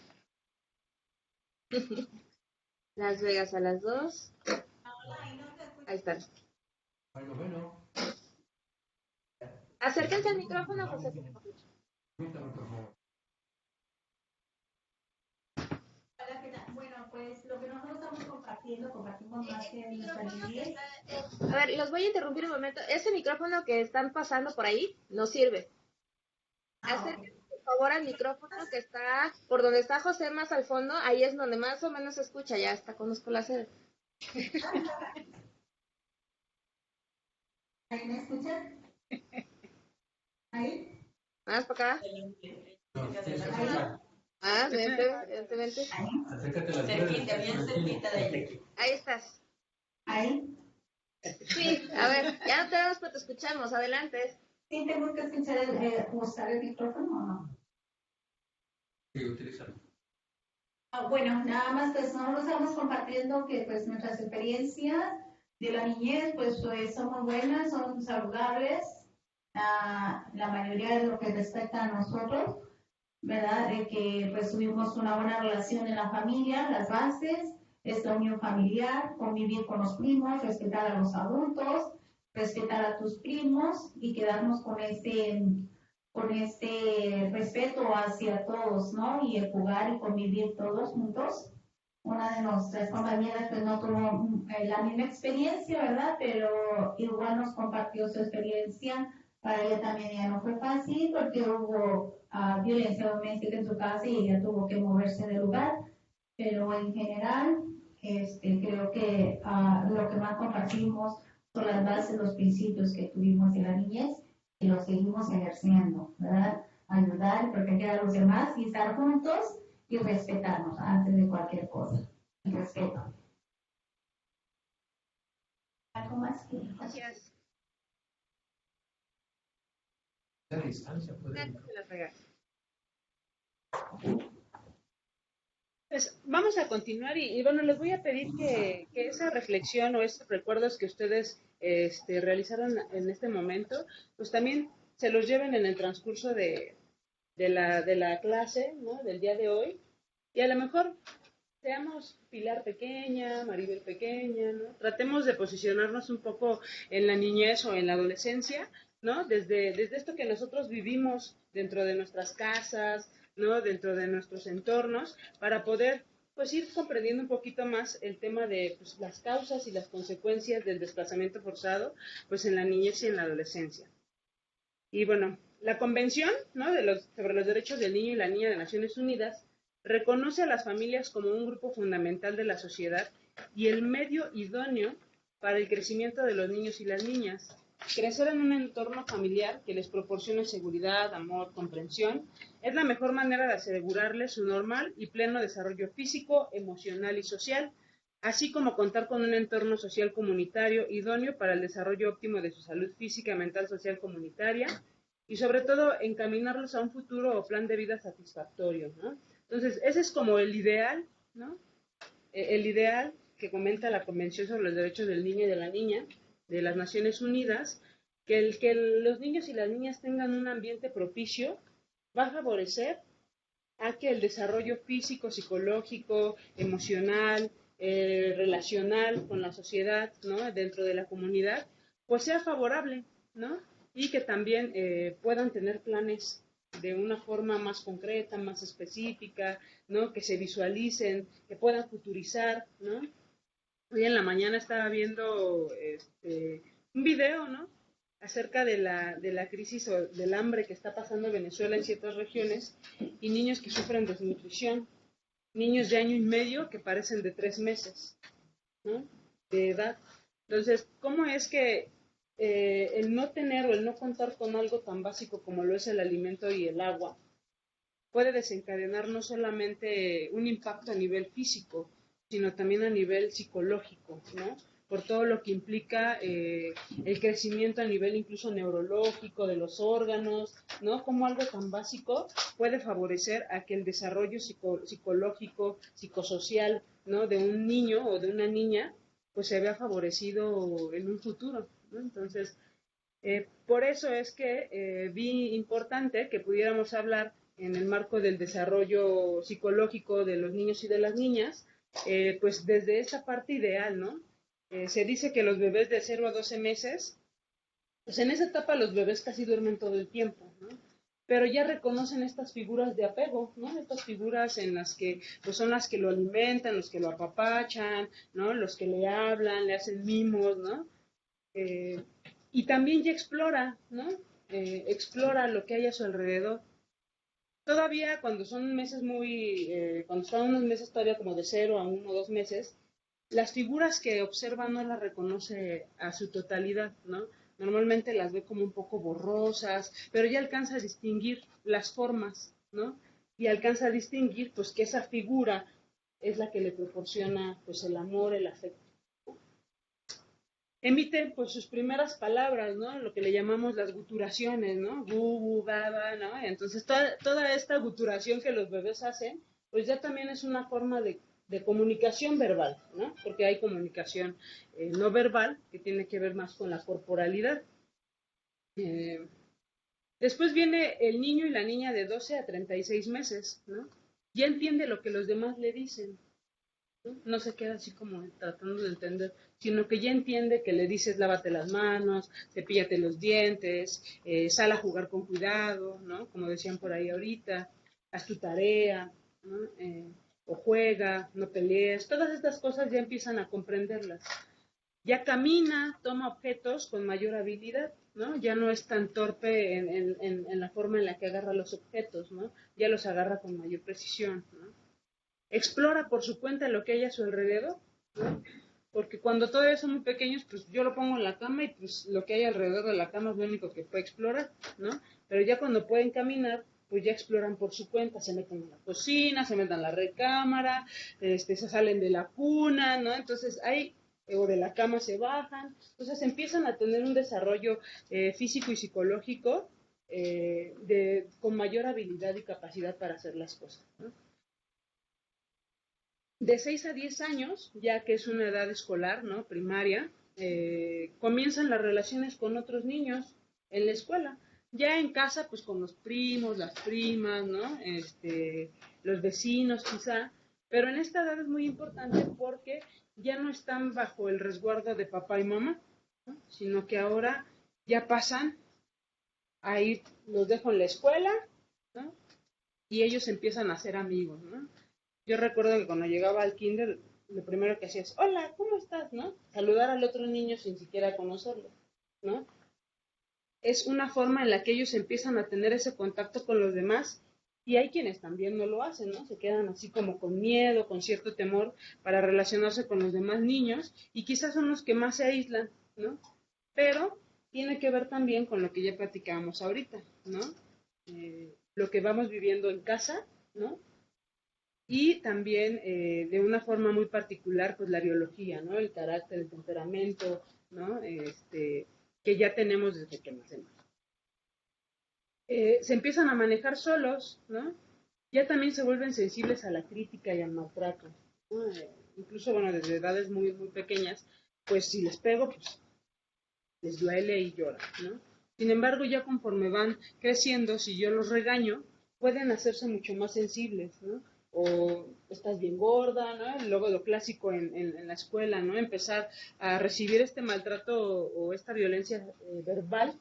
Las Vegas a las 2. Ahí están. Bueno. Acérquense al micrófono, José. Hola, ¿qué tal? Bueno, pues lo que nosotros estamos compartimos más que en nuestra niñez. A ver, los voy a interrumpir un momento. Ese micrófono que están pasando por ahí no sirve. Acérquense, por favor, al micrófono que está por donde está José, más al fondo. Ahí es donde más o menos se escucha. Ya hasta conozco la sede. ¿Ahí me escuchan? ¿Ahí? Más para acá. Evidentemente. Acércate a la Cerquita, bien cerquita de ella. Ahí estás. ¿Ahí? Sí, a ver, ya no tenemos, pero te escuchamos. Adelante. ¿Sí tengo que usar el micrófono o no? Sí, utilízalo. Bueno, nada más pues nosotros estamos compartiendo que pues nuestras experiencias de la niñez pues son muy buenas, son saludables, la mayoría de lo que respecta a nosotros, ¿verdad? De que pues tuvimos una buena relación en la familia, las bases, esta unión familiar, convivir con los primos, respetar a los adultos, respetar a tus primos y quedarnos con este respeto hacia todos, ¿no? Y el jugar y convivir todos juntos. Una de nuestras compañeras pues no tuvo la misma experiencia, ¿verdad? Pero igual nos compartió su experiencia. Para ella también ya no fue fácil porque hubo violencia doméstica en su casa y ella tuvo que moverse del lugar. Pero en general, creo que lo que más compartimos son las bases, los principios que tuvimos en la niñez y los seguimos ejerciendo, ¿verdad? Ayudar y proteger a los demás y estar juntos y respetarnos antes de cualquier cosa. El respeto. ¿Algo más? Gracias. La distancia puede. Pues vamos a continuar y bueno, les voy a pedir que esa reflexión o esos recuerdos que ustedes realizaron en este momento, pues también se los lleven en el transcurso de la clase, ¿no? Del día de hoy. Y a lo mejor seamos Pilar pequeña, Maribel pequeña, ¿no? Tratemos de posicionarnos un poco en la niñez o en la adolescencia, ¿no? Desde esto que nosotros vivimos dentro de nuestras casas, ¿no? Dentro de nuestros entornos, para poder pues ir comprendiendo un poquito más el tema de pues, las causas y las consecuencias del desplazamiento forzado pues en la niñez y en la adolescencia. Y bueno, la Convención, ¿no? sobre los derechos del niño y la niña de Naciones Unidas reconoce a las familias como un grupo fundamental de la sociedad y el medio idóneo para el crecimiento de los niños y las niñas. Crecer en un entorno familiar que les proporcione seguridad, amor, comprensión, es la mejor manera de asegurarles su normal y pleno desarrollo físico, emocional y social, así como contar con un entorno social comunitario idóneo para el desarrollo óptimo de su salud física, mental, social, comunitaria, y sobre todo encaminarlos a un futuro o plan de vida satisfactorio, ¿no? Entonces, ese es como el ideal, ¿no? El ideal que comenta la Convención sobre los Derechos del Niño y de la Niña de las Naciones Unidas, que los niños y las niñas tengan un ambiente propicio va a favorecer a que el desarrollo físico, psicológico, emocional, relacional con la sociedad, ¿no? Dentro de la comunidad, pues sea favorable, ¿no? Y que también puedan tener planes de una forma más concreta, más específica, ¿no? Que se visualicen, que puedan futurizar, ¿no? Hoy en la mañana estaba viendo un video, ¿no? Acerca de la crisis o del hambre que está pasando Venezuela en ciertas regiones y niños que sufren desnutrición, niños de año y medio que parecen de 3 meses, ¿no?, de edad. Entonces, ¿cómo es que el no tener o el no contar con algo tan básico como lo es el alimento y el agua puede desencadenar no solamente un impacto a nivel físico, sino también a nivel psicológico, ¿no?, por todo lo que implica el crecimiento a nivel incluso neurológico de los órganos, ¿no? Como algo tan básico puede favorecer a que el desarrollo psicológico, psicosocial, ¿no?, de un niño o de una niña, pues se vea favorecido en un futuro, ¿no? Entonces, por eso es que vi importante que pudiéramos hablar en el marco del desarrollo psicológico de los niños y de las niñas, pues desde esa parte ideal, ¿no? Se dice que los bebés de 0 a 12 meses, pues en esa etapa los bebés casi duermen todo el tiempo, ¿no? Pero ya reconocen estas figuras de apego, ¿no? Estas figuras en las que, pues son las que lo alimentan, los que lo apapachan, ¿no? Los que le hablan, le hacen mimos, ¿no? Y también ya explora, ¿no? Explora lo que hay a su alrededor. Todavía cuando son meses cuando están unos meses todavía como de 0 a 1 o 2 meses, las figuras que observa no las reconoce a su totalidad, ¿no? Normalmente las ve como un poco borrosas, pero ya alcanza a distinguir las formas, ¿no? Y alcanza a distinguir, pues, que esa figura es la que le proporciona, pues, el amor, el afecto. Emite, pues, sus primeras palabras, ¿no? Lo que le llamamos las guturaciones, ¿no? Gu, gu, ba, ba, ¿no? Entonces, toda esta guturación que los bebés hacen, pues ya también es una forma de comunicación verbal, ¿no? Porque hay comunicación no verbal, que tiene que ver más con la corporalidad. Después viene el niño y la niña de 12 a 36 meses, ¿no? Ya entiende lo que los demás le dicen, ¿no? No se queda así como tratando de entender, sino que ya entiende que le dices lávate las manos, cepíllate los dientes, sal a jugar con cuidado, ¿no? Como decían por ahí ahorita, haz tu tarea, ¿no? O juega, no pelees, todas estas cosas ya empiezan a comprenderlas. Ya camina, toma objetos con mayor habilidad, ¿no? Ya no es tan torpe en la forma en la que agarra los objetos, ¿no? Ya los agarra con mayor precisión, ¿no? Explora por su cuenta lo que hay a su alrededor, ¿no? Porque cuando todavía son muy pequeños, pues yo lo pongo en la cama y pues lo que hay alrededor de la cama es lo único que puede explorar, ¿no? Pero ya cuando pueden caminar, pues ya exploran por su cuenta, se meten en la cocina, se meten en la recámara, se salen de la cuna, ¿no? Entonces o de la cama se bajan, entonces empiezan a tener un desarrollo físico y psicológico con mayor habilidad y capacidad para hacer las cosas, ¿no? De 6 a 10 años, ya que es una edad escolar, ¿no? Primaria, comienzan las relaciones con otros niños en la escuela. Ya en casa, pues con los primos, las primas, ¿no? Los vecinos quizá, pero en esta edad es muy importante porque ya no están bajo el resguardo de papá y mamá, ¿no? Sino que ahora ya pasan, ahí los dejo en la escuela, ¿no? Y ellos empiezan a ser amigos, ¿no? Yo recuerdo que cuando llegaba al kinder, lo primero que hacía es, hola, ¿cómo estás?, ¿no? Saludar al otro niño sin siquiera conocerlo, ¿no? Es una forma en la que ellos empiezan a tener ese contacto con los demás y hay quienes también no lo hacen, ¿no? Se quedan así como con miedo, con cierto temor para relacionarse con los demás niños y quizás son los que más se aíslan, ¿no? Pero tiene que ver también con lo que ya platicábamos ahorita, ¿no? Lo que vamos viviendo en casa, ¿no? Y también de una forma muy particular, pues la biología, ¿no? El carácter, el temperamento, ¿no? Que ya tenemos desde que nacemos. Se empiezan a manejar solos, ¿no? Ya también se vuelven sensibles a la crítica y al maltrato, ¿no? Incluso, bueno, desde edades muy, muy pequeñas, pues si les pego, pues les duele y lloran, ¿no? Sin embargo, ya conforme van creciendo, si yo los regaño, pueden hacerse mucho más sensibles, ¿no? O estás bien gorda, ¿no? Y luego lo clásico en la escuela, ¿no? Empezar a recibir este maltrato o esta violencia verbal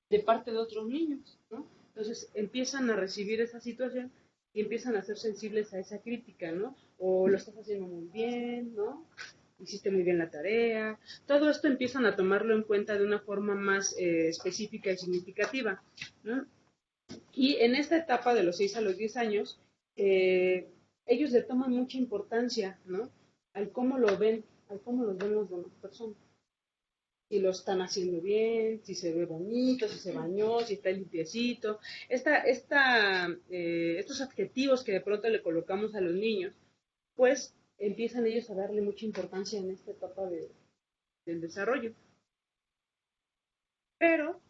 de parte de otros niños, ¿no? Entonces empiezan a recibir esa situación y empiezan a ser sensibles a esa crítica, ¿no? O lo estás haciendo muy bien, ¿no? Hiciste muy bien la tarea. Todo esto empiezan a tomarlo en cuenta de una forma más específica y significativa, ¿no? Y en esta etapa de los 6 a los 10 años, ellos le toman mucha importancia, ¿no? Al cómo lo ven, al cómo los ven las demás personas. Si lo están haciendo bien, si se ve bonito, si se bañó, si está limpiecito. Estos adjetivos que de pronto le colocamos a los niños, pues empiezan ellos a darle mucha importancia en esta etapa del desarrollo. Pero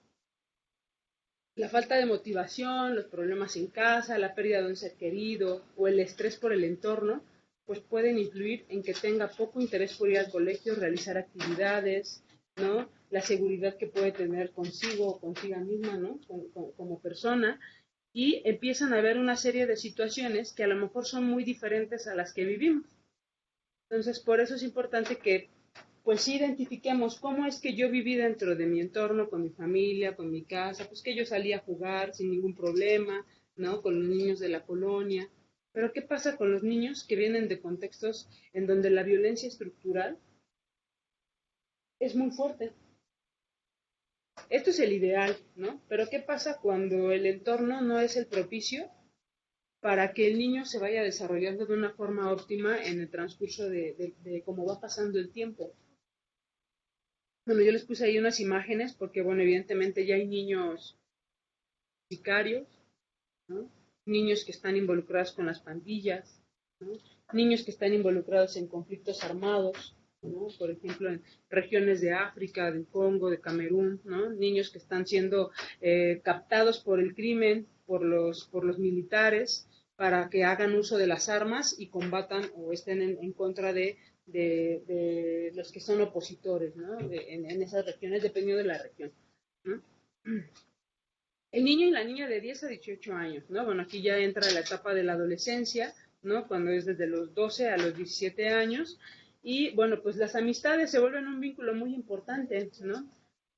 la falta de motivación, los problemas en casa, la pérdida de un ser querido o el estrés por el entorno, pues pueden influir en que tenga poco interés por ir al colegio, realizar actividades, ¿no? La seguridad que puede tener consigo o consiga misma, ¿no? Como persona, y empiezan a haber una serie de situaciones que a lo mejor son muy diferentes a las que vivimos. Entonces, por eso es importante que pues sí identifiquemos cómo es que yo viví dentro de mi entorno, con mi familia, con mi casa, pues que yo salía a jugar sin ningún problema, ¿no? Con los niños de la colonia. Pero ¿qué pasa con los niños que vienen de contextos en donde la violencia estructural es muy fuerte? Esto es el ideal, ¿no? Pero ¿qué pasa cuando el entorno no es el propicio para que el niño se vaya desarrollando de una forma óptima en el transcurso de cómo va pasando el tiempo? Bueno, yo les puse ahí unas imágenes porque, bueno, evidentemente ya hay niños sicarios, ¿no? Niños que están involucrados con las pandillas, ¿no? Niños que están involucrados en conflictos armados, ¿no? Por ejemplo, en regiones de África, del Congo, de Camerún, ¿no? Niños que están siendo captados por el crimen, por los militares, para que hagan uso de las armas y combatan o estén en contra de los que son opositores, ¿no? En esas regiones, dependiendo de la región, ¿no? El niño y la niña de 10 a 18 años, ¿no? Bueno, aquí ya entra la etapa de la adolescencia, ¿no? Cuando es desde los 12 a los 17 años. Y, bueno, pues las amistades se vuelven un vínculo muy importante, ¿no?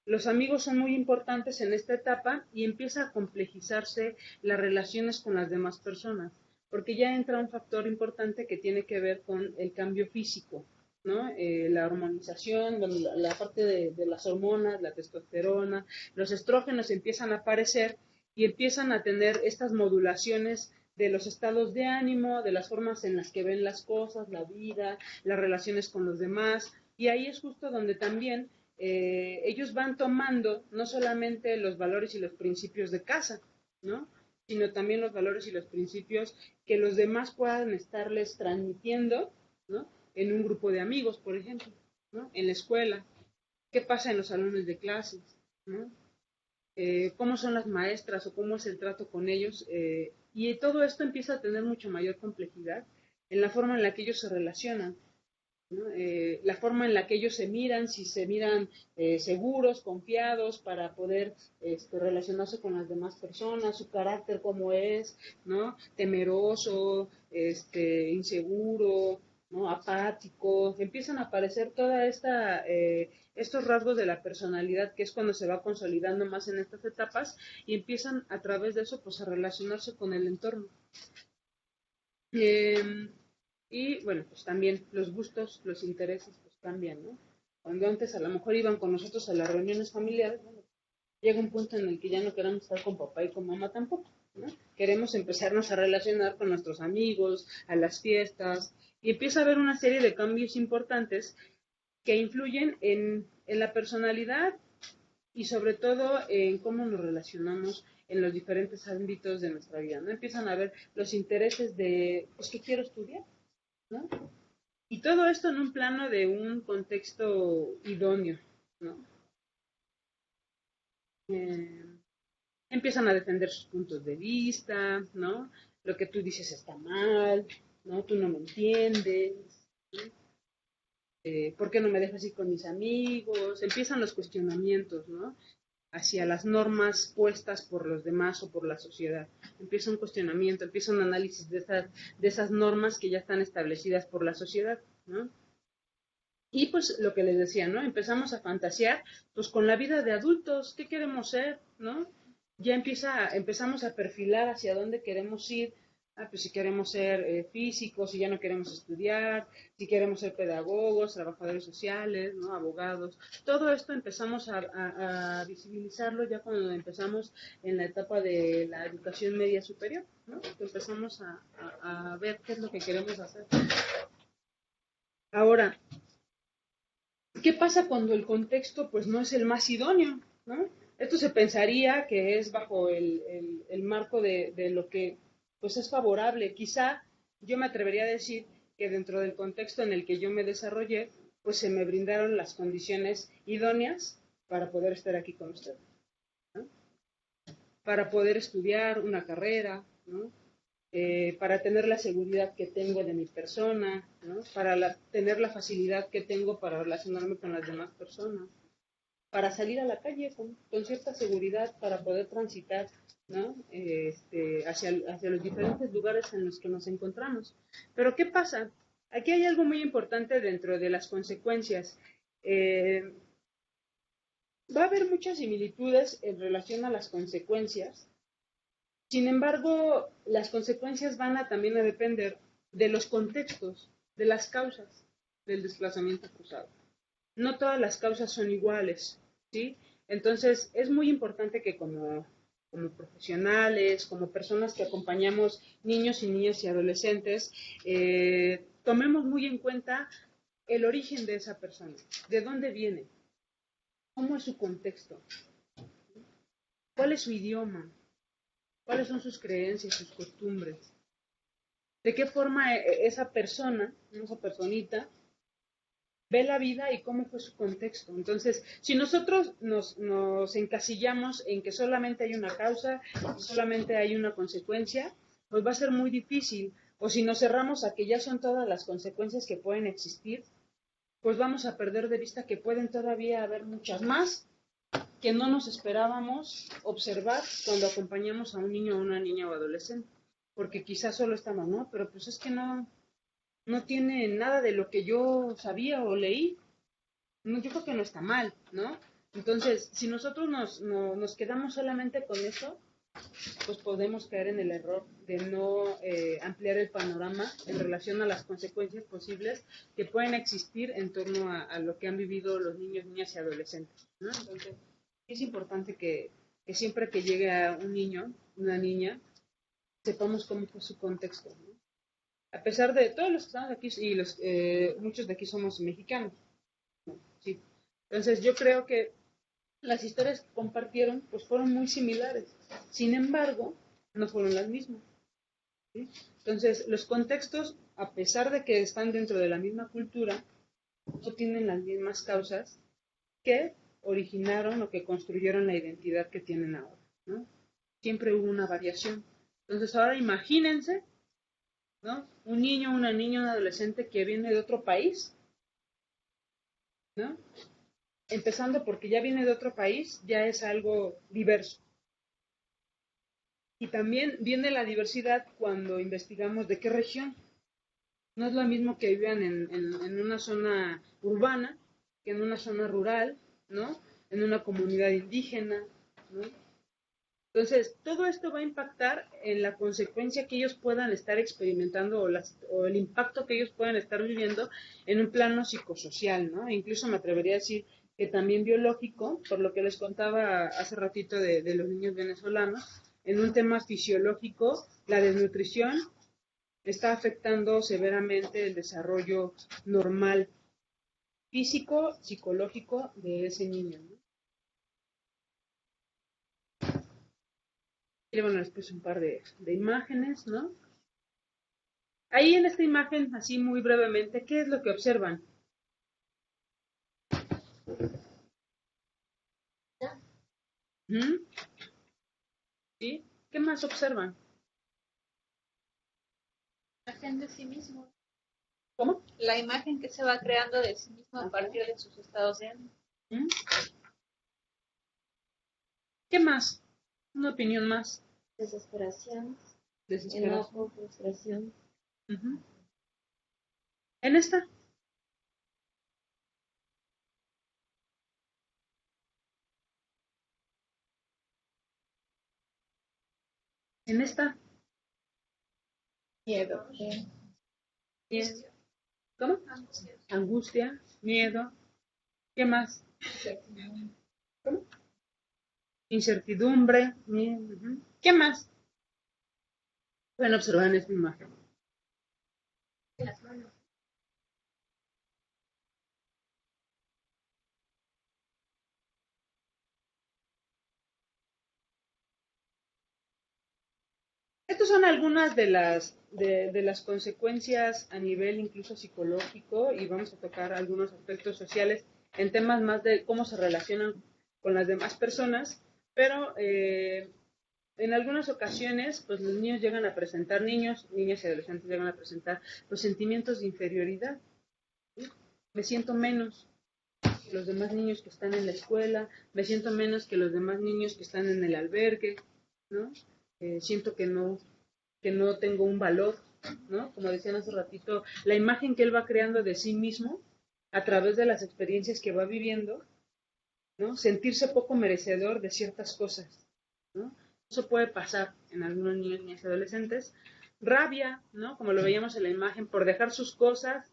Los amigos son muy importantes en esta etapa y empieza a complejizarse las relaciones con las demás personas, porque ya entra un factor importante que tiene que ver con el cambio físico, ¿no? La hormonización, la parte de las hormonas, la testosterona, los estrógenos empiezan a aparecer y empiezan a tener estas modulaciones de los estados de ánimo, de las formas en las que ven las cosas, la vida, las relaciones con los demás, y ahí es justo donde también ellos van tomando no solamente los valores y los principios de casa, ¿no? Sino también los valores y los principios que los demás puedan estarles transmitiendo, ¿no? En un grupo de amigos, por ejemplo, ¿no? En la escuela, qué pasa en los salones de clases, ¿no? Cómo son las maestras o cómo es el trato con ellos, y todo esto empieza a tener mucha mayor complejidad en la forma en la que ellos se relacionan, ¿no? La forma en la que ellos se miran, si se miran seguros, confiados para poder relacionarse con las demás personas, su carácter cómo es, ¿no? Temeroso, inseguro, ¿no? Apático, empiezan a aparecer toda estos rasgos de la personalidad, que es cuando se va consolidando más en estas etapas, y empiezan a través de eso pues a relacionarse con el entorno. Y bueno, pues también los gustos, los intereses pues cambian, ¿no? Cuando antes a lo mejor iban con nosotros a las reuniones familiares, bueno, llega un punto en el que ya no queremos estar con papá y con mamá tampoco, ¿no? Queremos empezarnos a relacionar con nuestros amigos, a las fiestas, y empieza a haber una serie de cambios importantes que influyen en la personalidad y sobre todo en cómo nos relacionamos en los diferentes ámbitos de nuestra vida, ¿no? Empiezan a ver los intereses de, pues, ¿qué quiero estudiar? ¿No? Y todo esto en un plano de un contexto idóneo, ¿no? Empiezan a defender sus puntos de vista, ¿no? Lo que tú dices está mal, ¿no? Tú no me entiendes, ¿no? ¿Por qué no me dejas ir con mis amigos? Empiezan los cuestionamientos, ¿no? Hacia las normas puestas por los demás o por la sociedad. Empieza un cuestionamiento, empieza un análisis de esas normas que ya están establecidas por la sociedad, ¿no? Y pues lo que les decía, ¿no? Empezamos a fantasear pues con la vida de adultos, ¿qué queremos ser? ¿No? Ya empezamos a perfilar hacia dónde queremos ir Pues si queremos ser físicos, si ya no queremos estudiar, si queremos ser pedagogos, trabajadores sociales, ¿no? Abogados. Todo esto empezamos a visibilizarlo ya cuando empezamos en la etapa de la educación media superior, ¿no? Empezamos a ver qué es lo que queremos hacer. Ahora, ¿qué pasa cuando el contexto pues no es el más idóneo, ¿no? Esto se pensaría que es bajo el marco de lo que pues es favorable. Quizá yo me atrevería a decir que dentro del contexto en el que yo me desarrollé, pues se me brindaron las condiciones idóneas para poder estar aquí con ustedes, ¿no? Para poder estudiar una carrera, ¿no? Para tener la seguridad que tengo de mi persona, ¿no? Para tener la facilidad que tengo para relacionarme con las demás personas, para salir a la calle con cierta seguridad, para poder transitar, ¿no? Hacia los diferentes lugares en los que nos encontramos. Pero ¿qué pasa? Aquí hay algo muy importante dentro de las consecuencias. Va a haber muchas similitudes en relación a las consecuencias. Sin embargo, las consecuencias van también a depender de los contextos, de las causas del desplazamiento forzado. No todas las causas son iguales, ¿sí? Entonces, es muy importante que como profesionales, como personas que acompañamos niños y niñas y adolescentes, tomemos muy en cuenta el origen de esa persona, de dónde viene, cómo es su contexto, cuál es su idioma, cuáles son sus creencias, sus costumbres, de qué forma esa persona, esa personita, ve la vida y cómo fue su contexto. Entonces, si nosotros nos encasillamos en que solamente hay una causa y solamente hay una consecuencia, pues va a ser muy difícil. O si nos cerramos a que ya son todas las consecuencias que pueden existir, pues vamos a perder de vista que pueden todavía haber muchas más que no nos esperábamos observar cuando acompañamos a un niño o una niña o adolescente. Porque quizás solo estamos, ¿no? Pero pues es que no tiene nada de lo que yo sabía o leí. No, yo creo que no está mal, ¿no? Entonces, si nosotros nos quedamos solamente con eso, pues podemos caer en el error de no ampliar el panorama en relación a las consecuencias posibles que pueden existir en torno a lo que han vivido los niños, niñas y adolescentes, ¿no? Entonces, es importante que siempre que llegue a un niño, una niña, sepamos cómo fue su contexto, ¿no? A pesar de todos los que estamos aquí y muchos de aquí somos mexicanos, ¿no? Sí. Entonces yo creo que las historias que compartieron pues fueron muy similares. Sin embargo, no fueron las mismas, ¿sí? Entonces los contextos, a pesar de que están dentro de la misma cultura, no tienen las mismas causas que originaron o que construyeron la identidad que tienen ahora, ¿no? Siempre hubo una variación. Entonces ahora imagínense, ¿no? Un niño, una niña, un adolescente que viene de otro país, ¿no? Empezando porque ya viene de otro país, ya es algo diverso. Y también viene la diversidad cuando investigamos de qué región. No es lo mismo que vivan en una zona urbana que en una zona rural, ¿no? En una comunidad indígena, ¿no? Entonces, todo esto va a impactar en la consecuencia que ellos puedan estar experimentando o el impacto que ellos puedan estar viviendo en un plano psicosocial, ¿no? E incluso me atrevería a decir que también biológico, por lo que les contaba hace ratito de los niños venezolanos, en un tema fisiológico, la desnutrición está afectando severamente el desarrollo normal físico, psicológico de ese niño, ¿no? Y bueno, les puse un par de imágenes, ¿no? Ahí en esta imagen, así muy brevemente, ¿qué es lo que observan? ¿Mm? ¿Sí? ¿Qué más observan? La imagen de sí mismo. ¿Cómo? La imagen que se va creando de sí mismo a partir de sus estados de ánimo. ¿Mm? ¿Qué más? Una opinión más. Desesperación. Desesperación. Enojo, frustración. Uh-huh. En esta. En esta. Miedo. Miedo. ¿Cómo? Angustia, miedo. ¿Qué más? ¿Cómo? Incertidumbre. Miedo. ¿Qué más? Pueden observar en esta imagen. Las manos. Estas son algunas de las consecuencias a nivel incluso psicológico y vamos a tocar algunos aspectos sociales en temas más de cómo se relacionan con las demás personas, pero en algunas ocasiones pues los niños llegan a presentar, niñas y adolescentes llegan a presentar los sentimientos de inferioridad. ¿Sí? Me siento menos que los demás niños que están en la escuela, me siento menos que los demás niños que están en el albergue, ¿no? Siento que no tengo un valor, ¿no? Como decían hace ratito, la imagen que él va creando de sí mismo a través de las experiencias que va viviendo, ¿no? Sentirse poco merecedor de ciertas cosas, ¿no? Eso puede pasar en algunos niños, niñas y adolescentes. Rabia, ¿no? Como lo veíamos en la imagen, por dejar sus cosas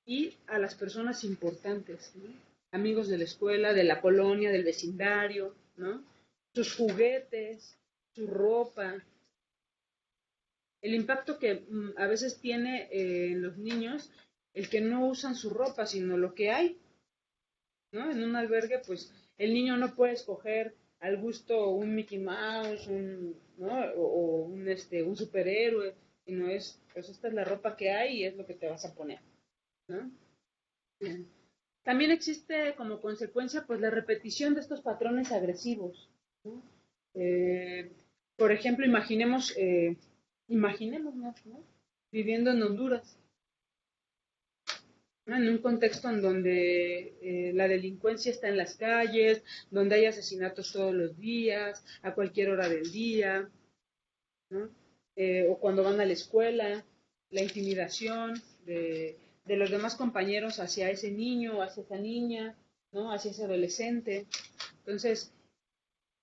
y a las personas importantes, ¿no? Amigos de la escuela, de la colonia, del vecindario, ¿no? Sus juguetes, su ropa. El impacto que a veces tiene en los niños el que no usan su ropa, sino lo que hay, ¿no? En un albergue, pues el niño no puede escoger al gusto un Mickey Mouse, ¿no? o un superhéroe, sino pues esta es la ropa que hay y es lo que te vas a poner, ¿no? Bien. También existe como consecuencia pues la repetición de estos patrones agresivos, ¿no? Por ejemplo, imaginémonos, ¿no? Viviendo en Honduras, ¿no? En un contexto en donde la delincuencia está en las calles, donde hay asesinatos todos los días, a cualquier hora del día, ¿no? O cuando van a la escuela, la intimidación de los demás compañeros hacia ese niño, hacia esa niña, ¿no? Hacia ese adolescente. Entonces,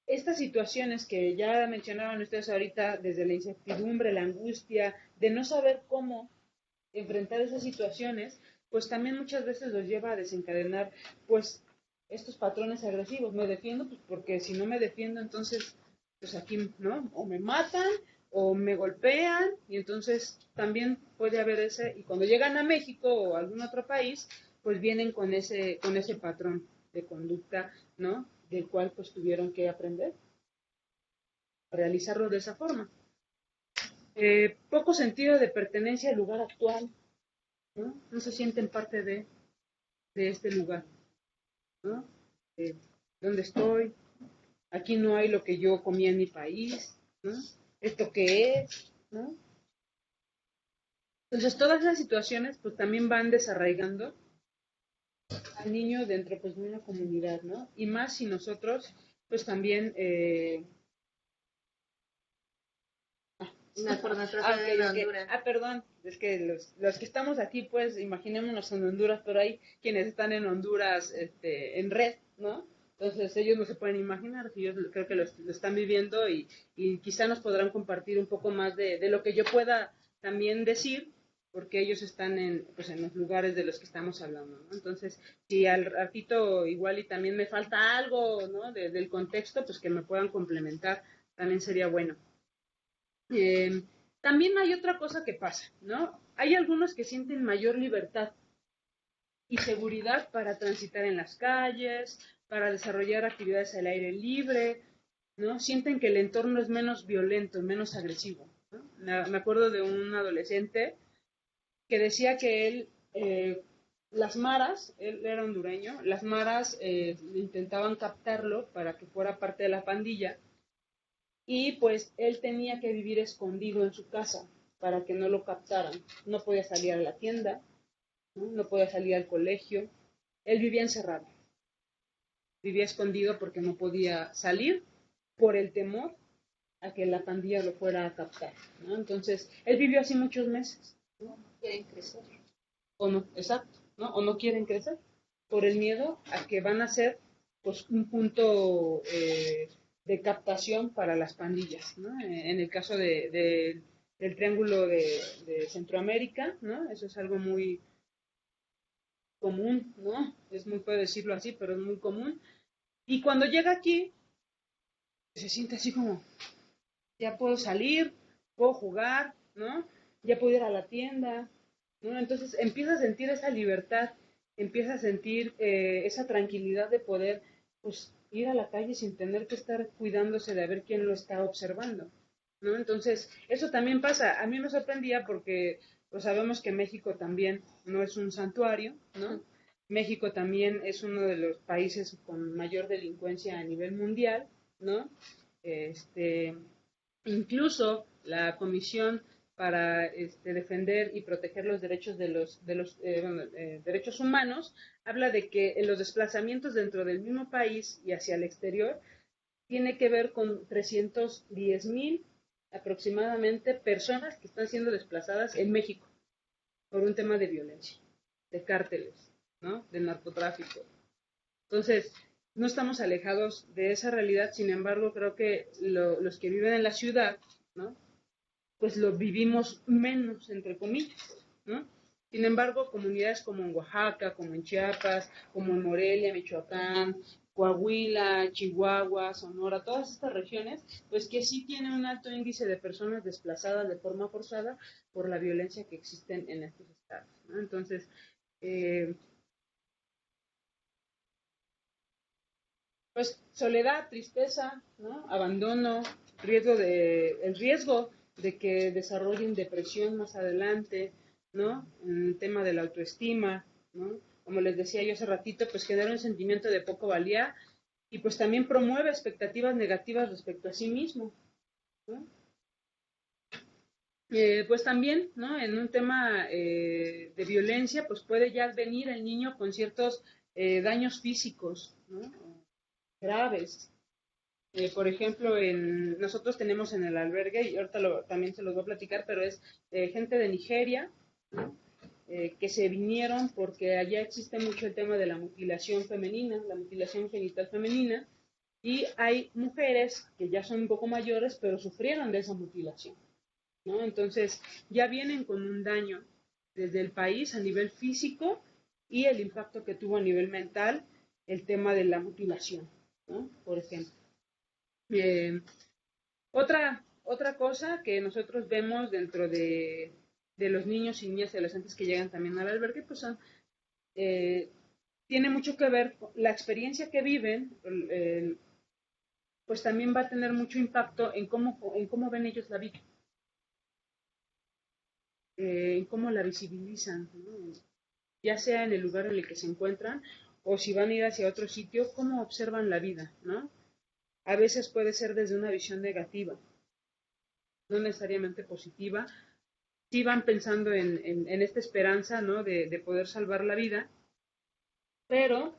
estas situaciones que ya mencionaban ustedes ahorita, desde la incertidumbre, la angustia, de no saber cómo enfrentar esas situaciones, pues también muchas veces los lleva a desencadenar, pues, estos patrones agresivos. Me defiendo, pues, porque si no me defiendo, entonces, pues aquí, ¿no? O me matan, o me golpean, y entonces también puede haber ese, y cuando llegan a México o a algún otro país, pues vienen con ese patrón de conducta, ¿no? Del cual pues tuvieron que aprender a realizarlo de esa forma. Poco sentido de pertenencia al lugar actual, ¿no? No se sienten parte de este lugar, ¿no? ¿Dónde estoy? Aquí no hay lo que yo comía en mi país, ¿no? ¿Esto qué es? ¿No? Entonces todas esas situaciones pues también van desarraigando al niño dentro pues de una comunidad, ¿no? Y más si nosotros pues también perdón, es que los que estamos aquí pues imaginémonos en Honduras, pero hay quienes están en Honduras en red, ¿no? Entonces ellos no se pueden imaginar, ellos creo que lo están viviendo y quizá nos podrán compartir un poco más de lo que yo pueda también decir, porque ellos están en los lugares de los que estamos hablando, ¿no? Entonces, si al ratito igual y también me falta algo, ¿no? Del contexto, pues que me puedan complementar, también sería bueno. También hay otra cosa que pasa, ¿no? Hay algunos que sienten mayor libertad y seguridad para transitar en las calles, para desarrollar actividades al aire libre, ¿no? Sienten que el entorno es menos violento, menos agresivo, ¿no? Me acuerdo de un adolescente que decía que él, las maras, él era hondureño, las maras intentaban captarlo para que fuera parte de la pandilla y pues él tenía que vivir escondido en su casa para que no lo captaran. No podía salir a la tienda, no podía salir al colegio, él vivía encerrado, vivía escondido porque no podía salir por el temor a que la pandilla lo fuera a captar, ¿no? Entonces, él vivió así muchos meses, ¿no? Quieren crecer. O no, exacto, ¿no? O no quieren crecer por el miedo a que van a ser pues un punto de captación para las pandillas, ¿no? En el caso de del Triángulo de Centroamérica, ¿no? Eso es algo muy común, ¿no? Es muy feo decirlo así, pero es muy común. Y cuando llega aquí, se siente así como, ya puedo salir, puedo jugar, ¿no? Ya puedo ir a la tienda, ¿no? Entonces empieza a sentir esa libertad, empieza a sentir esa tranquilidad de poder, pues, ir a la calle sin tener que estar cuidándose de ver quién lo está observando, ¿no? Entonces, eso también pasa. A mí me sorprendía porque, pues, sabemos que México también no es un santuario, ¿no? México también es uno de los países con mayor delincuencia a nivel mundial, ¿no? Incluso la Comisión para defender y proteger los derechos de los derechos humanos habla de que en los desplazamientos dentro del mismo país y hacia el exterior tiene que ver con 310,000 aproximadamente personas que están siendo desplazadas en México por un tema de violencia, de cárteles, ¿no? De narcotráfico. Entonces, no estamos alejados de esa realidad, sin embargo, creo que los que viven en la ciudad, ¿no? Pues lo vivimos menos, entre comillas, ¿no? Sin embargo, comunidades como en Oaxaca, como en Chiapas, como en Morelia, Michoacán, Coahuila, Chihuahua, Sonora, todas estas regiones, pues que sí tienen un alto índice de personas desplazadas de forma forzada por la violencia que existen en estos estados, ¿no? Entonces, pues soledad, tristeza, ¿no? Abandono, el riesgo de que desarrollen depresión más adelante, ¿no? El tema de la autoestima, ¿no? Como les decía yo hace ratito, pues genera un sentimiento de poco valía y pues también promueve expectativas negativas respecto a sí mismo, ¿no? Pues también, ¿no? En un tema de violencia, pues puede ya venir el niño con ciertos daños físicos, ¿no? Graves. Por ejemplo, nosotros tenemos en el albergue, y ahorita también se los voy a platicar, pero es gente de Nigeria, ¿no? Que se vinieron porque allá existe mucho el tema de la mutilación femenina, la mutilación genital femenina, y hay mujeres que ya son un poco mayores, pero sufrieron de esa mutilación, ¿no? Entonces, ya vienen con un daño desde el país a nivel físico y el impacto que tuvo a nivel mental el tema de la mutilación, ¿no? Por ejemplo. Otra cosa que nosotros vemos dentro de los niños y niñas y adolescentes que llegan también al albergue, pues tiene mucho que ver con la experiencia que viven, pues también va a tener mucho impacto en cómo ven ellos la vida, en cómo la visibilizan, ¿no? Ya sea en el lugar en el que se encuentran o si van a ir hacia otro sitio, cómo observan la vida, ¿no? A veces puede ser desde una visión negativa, no necesariamente positiva. Sí van pensando en esta esperanza, ¿no? De poder salvar la vida, pero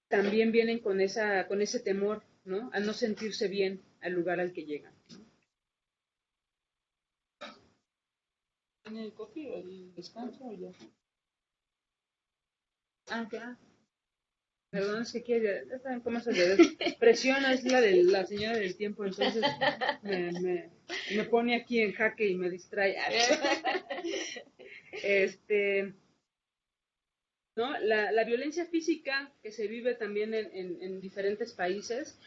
también vienen con ese temor, ¿no? A no sentirse bien al lugar al que llegan, ¿no? ¿En el coffee o el descanso o ya? Ah, ya. Perdón, es que aquí ya saben cómo se le presiona, es la de la señora del tiempo, entonces me pone aquí en jaque y me distrae. ¿No? La violencia física que se vive también en diferentes países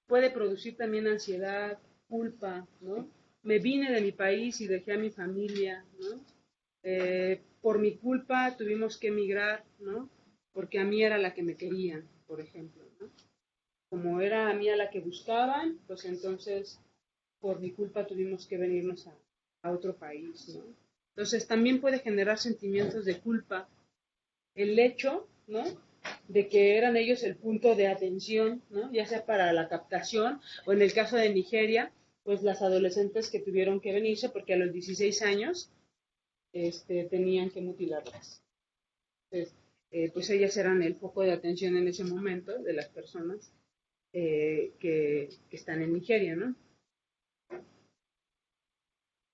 puede producir también ansiedad, culpa, ¿no? Me vine de mi país y dejé a mi familia, ¿no? Por mi culpa tuvimos que emigrar, ¿no? Porque a mí era la que me querían, por ejemplo, ¿no? Como era a mí a la que buscaban, pues entonces por mi culpa tuvimos que venirnos a otro país, ¿no? Entonces también puede generar sentimientos de culpa el hecho, ¿no? De que eran ellos el punto de atención, ¿no? Ya sea para la captación o en el caso de Nigeria, pues las adolescentes que tuvieron que venirse porque a los 16 años tenían que mutilarlas. Entonces, pues ellas eran el foco de atención en ese momento de las personas que están en Nigeria, ¿no?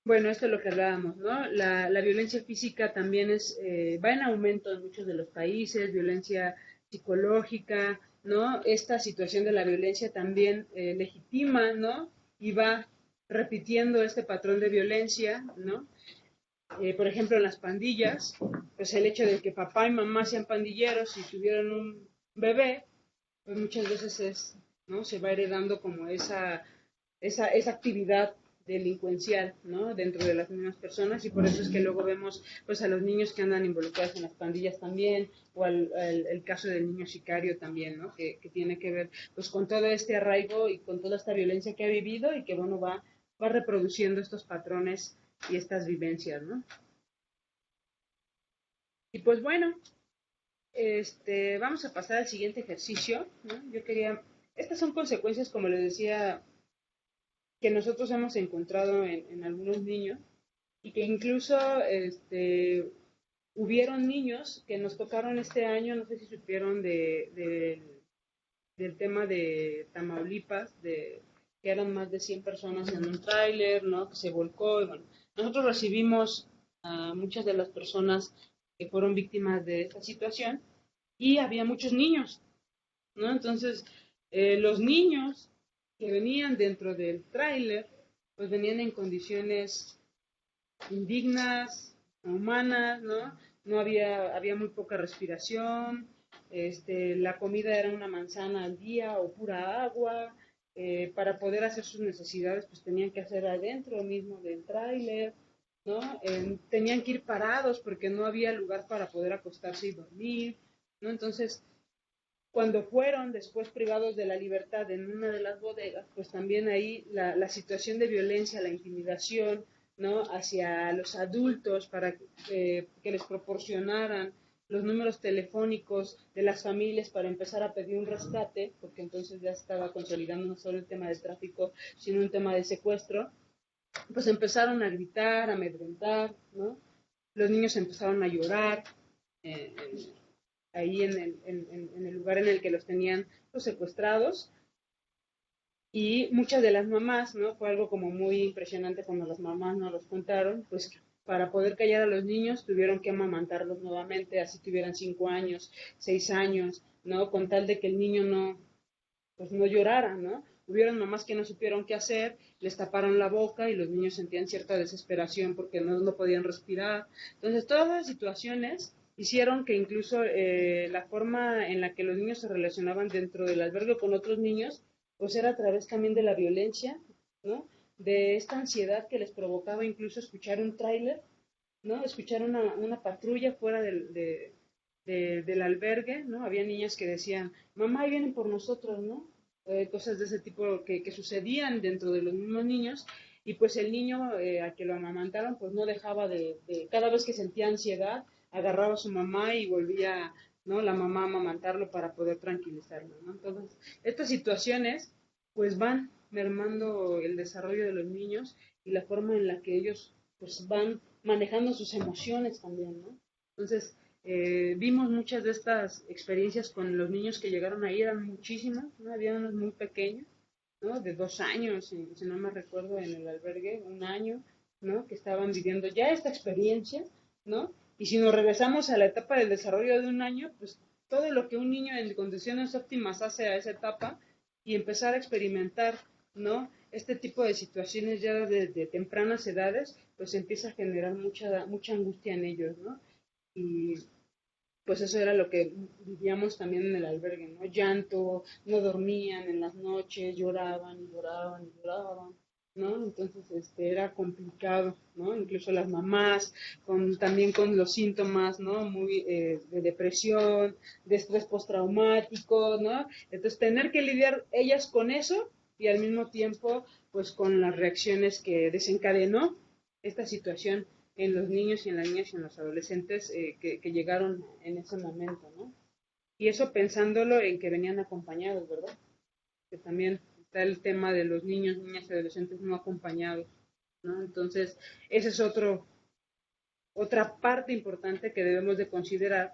Bueno, esto es lo que hablábamos, ¿no? La violencia física también va en aumento en muchos de los países, violencia psicológica, ¿no? Esta situación de la violencia también legitima, ¿no? Y va repitiendo este patrón de violencia, ¿no? Por ejemplo, en las pandillas, pues el hecho de que papá y mamá sean pandilleros y tuvieron un bebé, pues muchas veces ¿no? Se va heredando como esa actividad delincuencial, ¿no? Dentro de las mismas personas, y por eso es que luego vemos pues a los niños que andan involucrados en las pandillas también, o el caso del niño sicario también, ¿no? Que tiene que ver pues con todo este arraigo y con toda esta violencia que ha vivido y que bueno va reproduciendo estos patrones y estas vivencias, ¿no? Y pues bueno, vamos a pasar al siguiente ejercicio, ¿no? Estas son consecuencias, como les decía, que nosotros hemos encontrado en algunos niños, y que incluso hubieron niños que nos tocaron este año, no sé si supieron del tema de Tamaulipas, que eran más de 100 personas en un tráiler, ¿no? Que se volcó, y bueno, nosotros recibimos a muchas de las personas que fueron víctimas de esta situación, y había muchos niños, ¿no? Entonces, los niños que venían dentro del tráiler, pues venían en condiciones indignas, humanas, ¿no? No había muy poca respiración, la comida era una manzana al día o pura agua, para poder hacer sus necesidades, pues tenían que hacer adentro mismo del tráiler, ¿no? Tenían que ir parados porque no había lugar para poder acostarse y dormir, ¿no? Entonces, cuando fueron después privados de la libertad en una de las bodegas, pues también ahí la situación de violencia, la intimidación, ¿no? Hacia los adultos para que les proporcionaran los números telefónicos de las familias para empezar a pedir un rescate, porque entonces ya estaba consolidando no solo el tema del tráfico, sino un tema de secuestro, pues empezaron a gritar, a amedrentar, ¿no? Los niños empezaron a llorar, ahí en el lugar en el que los tenían pues, secuestrados, y muchas de las mamás, ¿no? Fue algo como muy impresionante cuando las mamás nos los contaron, pues para poder callar a los niños tuvieron que amamantarlos nuevamente, así tuvieran 5 años, 6 años, ¿no? Con tal de que el niño no llorara, ¿no? Hubieron mamás que no supieron qué hacer, les taparon la boca y los niños sentían cierta desesperación porque no podían respirar. Entonces, todas las situaciones hicieron que incluso la forma en la que los niños se relacionaban dentro del albergue con otros niños, pues era a través también de la violencia, ¿no? De esta ansiedad que les provocaba incluso escuchar un tráiler, ¿no? Escuchar una patrulla fuera del albergue, ¿no? Había niñas que decían, mamá, ahí vienen por nosotros, ¿no? Cosas de ese tipo que sucedían dentro de los mismos niños, y pues el niño al que lo amamantaron, pues no dejaba cada vez que sentía ansiedad, agarraba a su mamá y volvía, ¿no? La mamá a amamantarlo para poder tranquilizarlo, ¿no? Entonces, estas situaciones, pues van mermando el desarrollo de los niños y la forma en la que ellos, pues van manejando sus emociones también, ¿no? Entonces, vimos muchas de estas experiencias con los niños que llegaron ahí, eran muchísimos, ¿no? Había unos muy pequeños, ¿no? De 2 años, si no me recuerdo, en el albergue, 1 año, ¿no? Que estaban viviendo ya esta experiencia, ¿no? Y si nos regresamos a la etapa del desarrollo de 1 año, pues todo lo que un niño en condiciones óptimas hace a esa etapa y empezar a experimentar, ¿no? Este tipo de situaciones ya de tempranas edades, pues empieza a generar mucha angustia en ellos, ¿no? Y pues eso era lo que vivíamos también en el albergue, ¿no? Llanto, no dormían en las noches, lloraban y lloraban y lloraban, ¿no? Entonces, era complicado, ¿no? Incluso las mamás, también con los síntomas, ¿no? Muy de depresión, de estrés postraumático, ¿no? Entonces, tener que lidiar ellas con eso y al mismo tiempo, pues, con las reacciones que desencadenó esta situación en los niños y en las niñas y en los adolescentes que llegaron en ese momento, ¿no? Y eso pensándolo en que venían acompañados, ¿verdad? Que también está el tema de los niños, niñas y adolescentes no acompañados, ¿no? Entonces, esa es otra parte importante que debemos de considerar,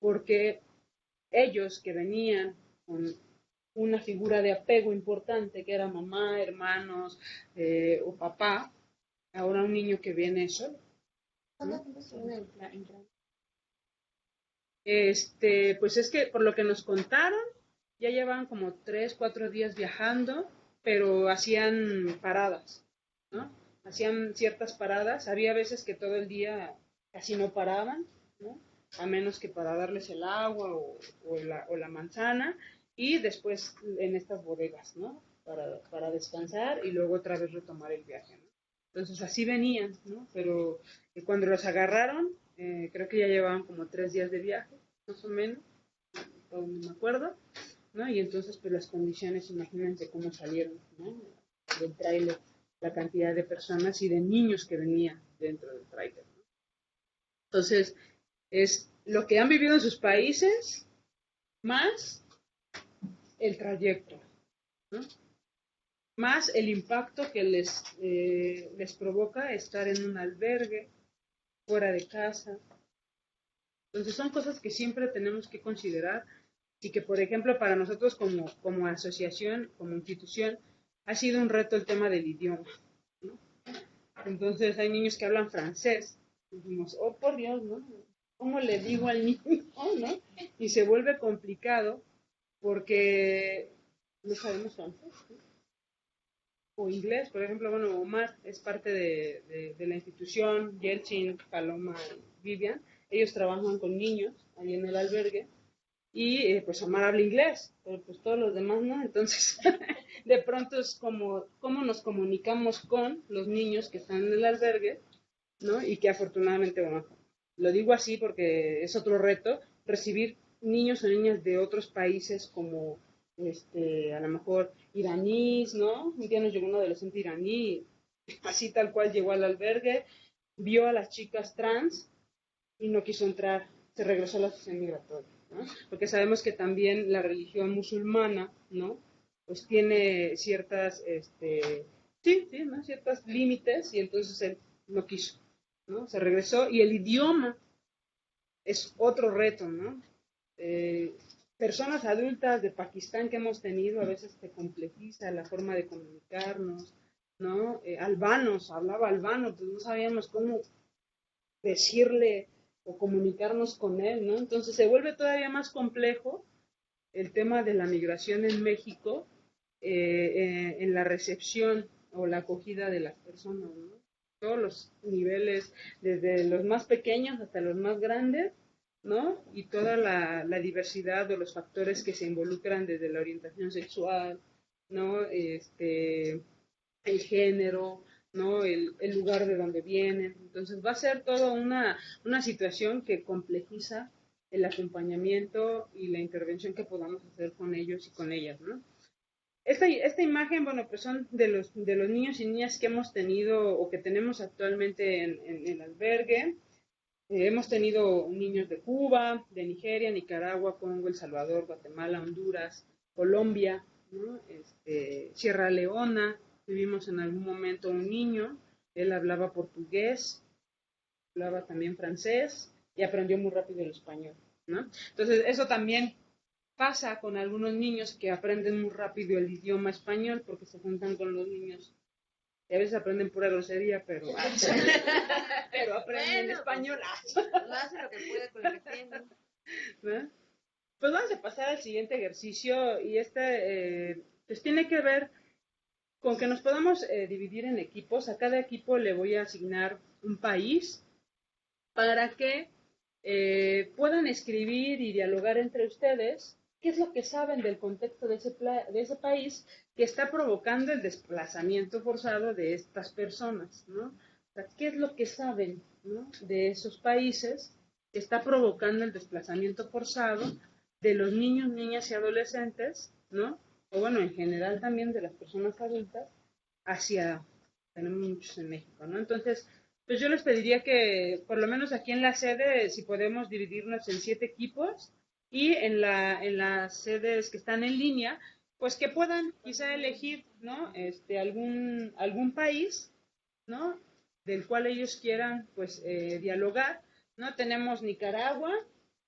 porque ellos que venían con una figura de apego importante, que era mamá, hermanos o papá, ahora un niño que viene solo, ¿no? pues es que por lo que nos contaron, ya llevaban como 3, 4 días viajando, pero hacían paradas, ¿no? Hacían ciertas paradas. Había veces que todo el día casi no paraban, ¿no? A menos que para darles el agua o la manzana, y después en estas bodegas, ¿no? Para descansar y luego otra vez retomar el viaje, ¿no? Entonces así venían, ¿no? Pero cuando los agarraron, creo que ya llevaban como 3 días de viaje, más o menos, no me acuerdo, ¿no? Y entonces, pues las condiciones, imagínense cómo salieron, ¿no? Del tráiler, la cantidad de personas y de niños que venían dentro del tráiler, ¿no? Entonces, es lo que han vivido en sus países más el trayecto, ¿no? Más el impacto que les provoca estar en un albergue, fuera de casa. Entonces son cosas que siempre tenemos que considerar y que, por ejemplo, para nosotros como asociación, como institución, ha sido un reto el tema del idioma, ¿no? Entonces hay niños que hablan francés. Y decimos, oh, por Dios, ¿no? ¿Cómo le digo al niño, no? Y se vuelve complicado porque no sabemos francés, ¿no? O inglés, por ejemplo, bueno, Omar es parte de la institución, Yelchin, Paloma y Vivian, ellos trabajan con niños ahí en el albergue, y pues Omar habla inglés, pero pues todos los demás no, entonces de pronto es como cómo nos comunicamos con los niños que están en el albergue, ¿no? Y que afortunadamente, bueno, lo digo así porque es otro reto, recibir niños o niñas de otros países como a lo mejor iraníes, ¿no? Un día nos llegó un adolescente iraní, así tal cual llegó al albergue, vio a las chicas trans y no quiso entrar, se regresó a la asociación migratoria, ¿no? Porque sabemos que también la religión musulmana, ¿no? Pues tiene ciertas, ¿no? Ciertos límites, y entonces él no quiso, ¿no? Se regresó, y el idioma es otro reto, ¿no? Personas adultas de Pakistán que hemos tenido, a veces te complejiza la forma de comunicarnos, ¿no? Albanos, hablaba albano, pues no sabíamos cómo decirle o comunicarnos con él, ¿no? Entonces se vuelve todavía más complejo el tema de la migración en México, en la recepción o la acogida de las personas, ¿no? Todos los niveles, desde los más pequeños hasta los más grandes, ¿no? Y toda la diversidad de los factores que se involucran desde la orientación sexual, ¿no? El género, ¿no? El lugar de donde vienen. Entonces va a ser toda una situación que complejiza el acompañamiento y la intervención que podamos hacer con ellos y con ellas, ¿no? Esta imagen, bueno, pues son de los niños y niñas que hemos tenido o que tenemos actualmente en el albergue. Hemos tenido niños de Cuba, de Nigeria, Nicaragua, Congo, El Salvador, Guatemala, Honduras, Colombia, ¿no? Sierra Leona. Tuvimos en algún momento un niño, él hablaba portugués, hablaba también francés y aprendió muy rápido el español, ¿no? Entonces, eso también pasa con algunos niños que aprenden muy rápido el idioma español porque se juntan con los niños. Y a veces aprenden pura grosería, pero aprenden español. No hace lo que puede con lo que tiene. ¿No? Pues vamos a pasar al siguiente ejercicio, y pues tiene que ver con que nos podamos dividir en equipos. A cada equipo le voy a asignar un país para que puedan escribir y dialogar entre ustedes qué es lo que saben del contexto de ese país que está provocando el desplazamiento forzado de estas personas, ¿no? O sea, qué es lo que saben, ¿no? De esos países que está provocando el desplazamiento forzado de los niños, niñas y adolescentes, ¿no? O bueno, en general también de las personas adultas, tenemos muchos en México, ¿no? Entonces, pues yo les pediría que, por lo menos aquí en la sede, si podemos dividirnos en 7 equipos, y en las sedes que están en línea, pues que puedan quizá elegir, ¿no? Algún país, ¿no? Del cual ellos quieran, pues, dialogar, ¿no? Tenemos Nicaragua,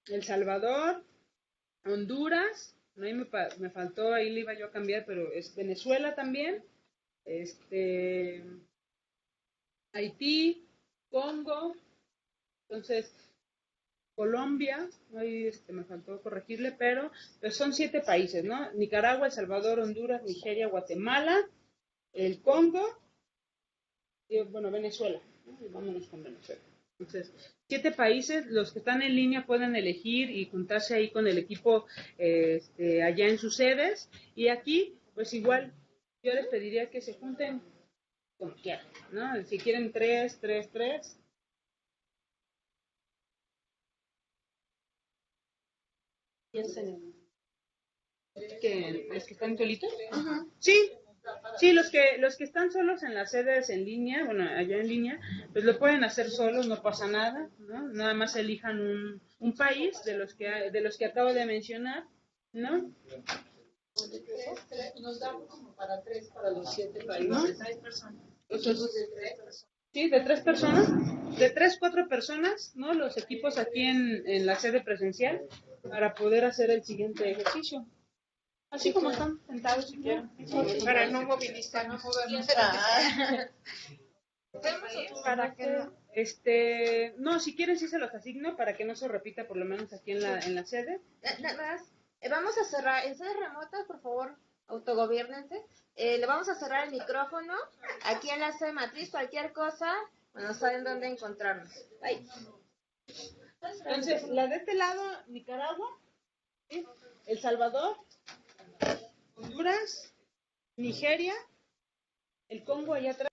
El Salvador, Honduras, ¿no? Ahí me faltó, ahí le iba yo a cambiar, pero es Venezuela también, Haití, Congo. Entonces, Colombia, ahí me faltó corregirle, pero pues son 7 países, ¿no? Nicaragua, El Salvador, Honduras, Nigeria, Guatemala, el Congo y, bueno, Venezuela, ¿no? Y vámonos con Venezuela. Entonces, 7 países, los que están en línea pueden elegir y juntarse ahí con el equipo allá en sus sedes. Y aquí, pues igual, yo les pediría que se junten como quieran, ¿no? Si quieren 3, 3, 3. ¿Piensen que los que están solitos? Sí, sí, los que están solos en las sedes en línea, bueno, allá en línea, pues lo pueden hacer solos, no pasa nada, ¿no? Nada más elijan un país de los que acabo de mencionar, ¿no? Nos da como para 3 para los 7 países. 3 personas. Sí, de 3 personas, de 3, 4 personas, ¿no? Los equipos aquí en la sede presencial para poder hacer el siguiente ejercicio. Así como están sentados si quieren. Para no movilizar, no movernos. Para que no, si quieren sí se los asigno para que no se repita por lo menos aquí en la sede. Nada más, vamos a cerrar, en sedes remotas, por favor, autogobiernense. Le vamos a cerrar el micrófono aquí en la sede matriz, cualquier cosa, bueno, saben dónde encontrarnos. Bye. Entonces, la de este lado, Nicaragua, ¿sí? El Salvador, Honduras, Nigeria, el Congo allá atrás.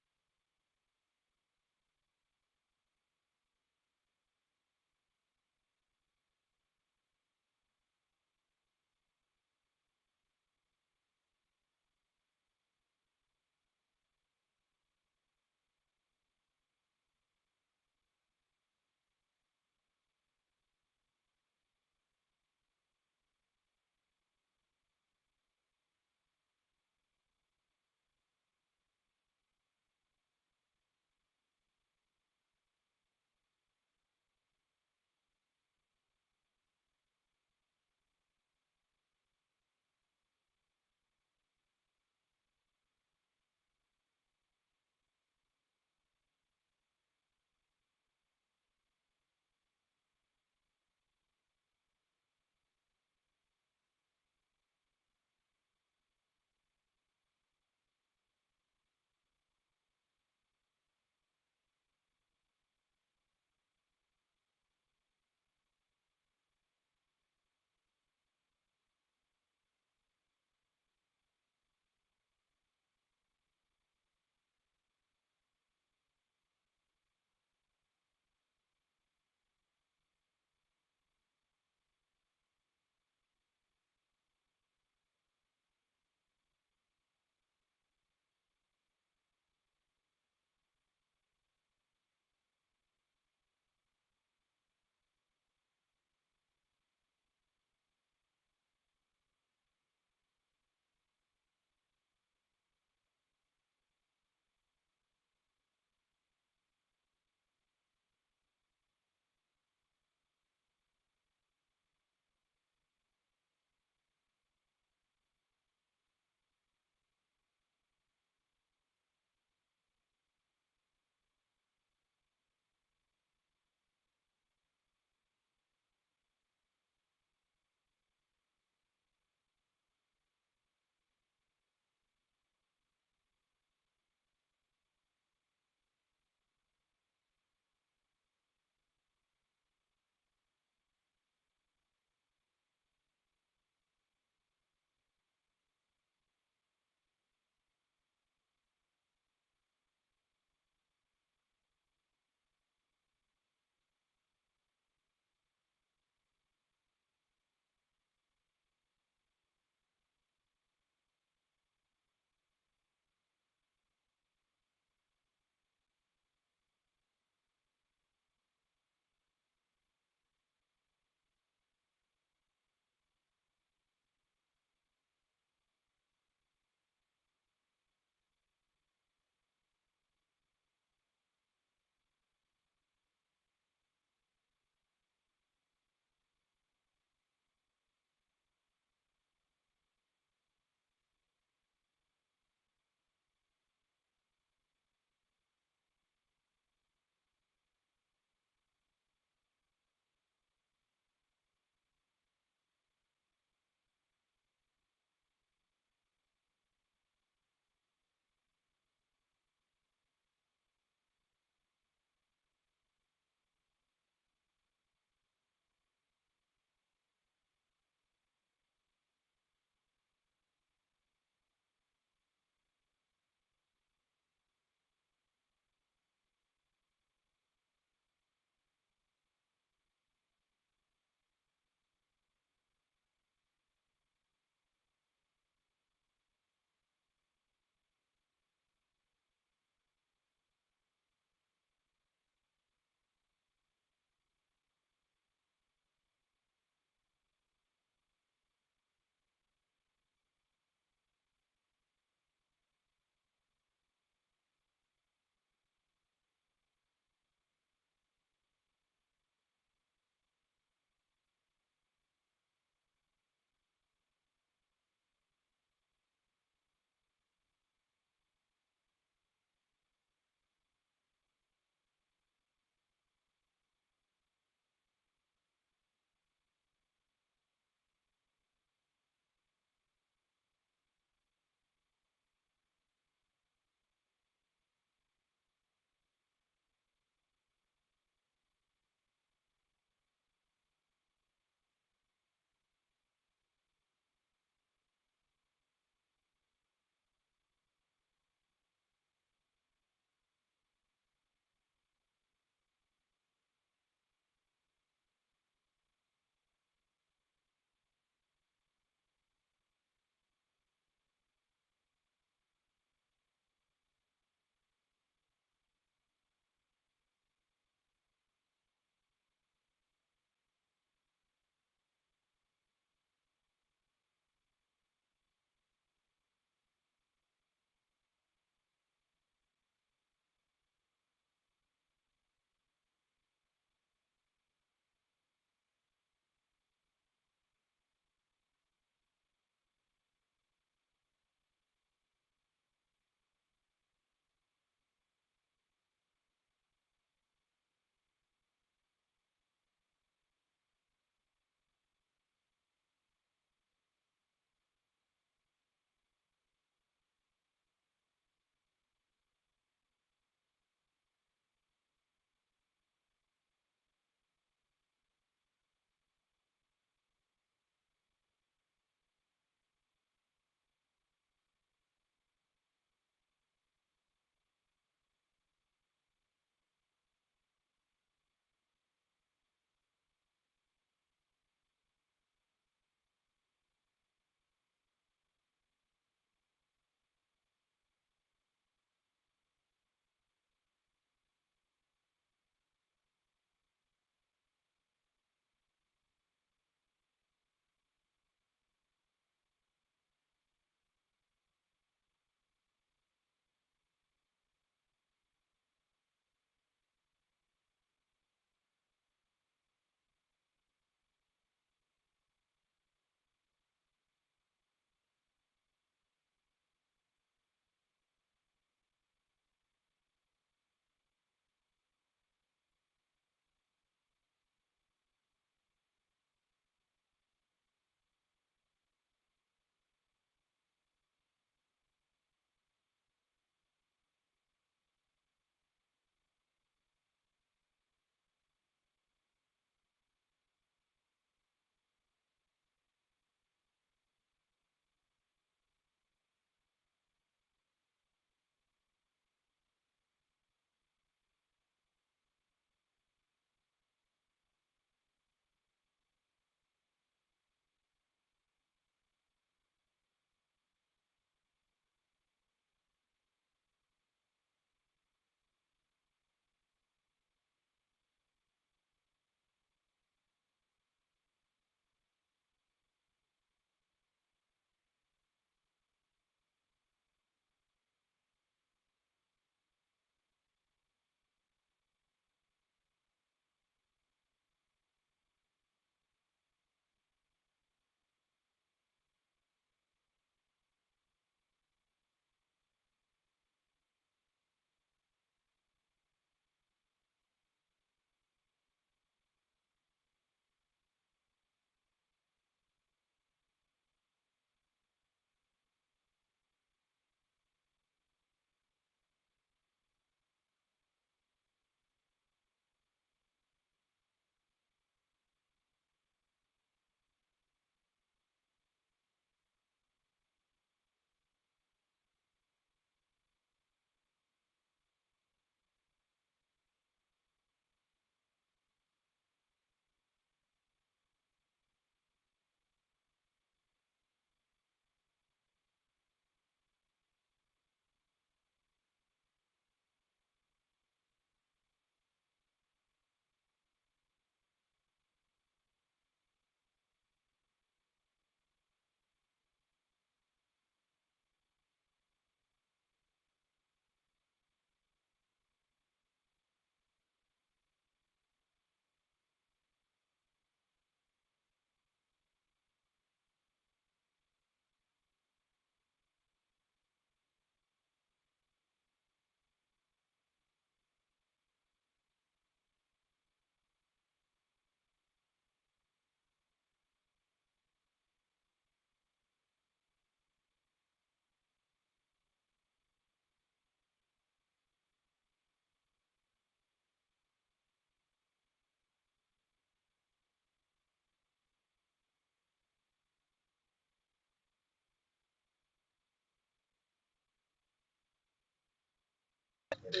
Sí,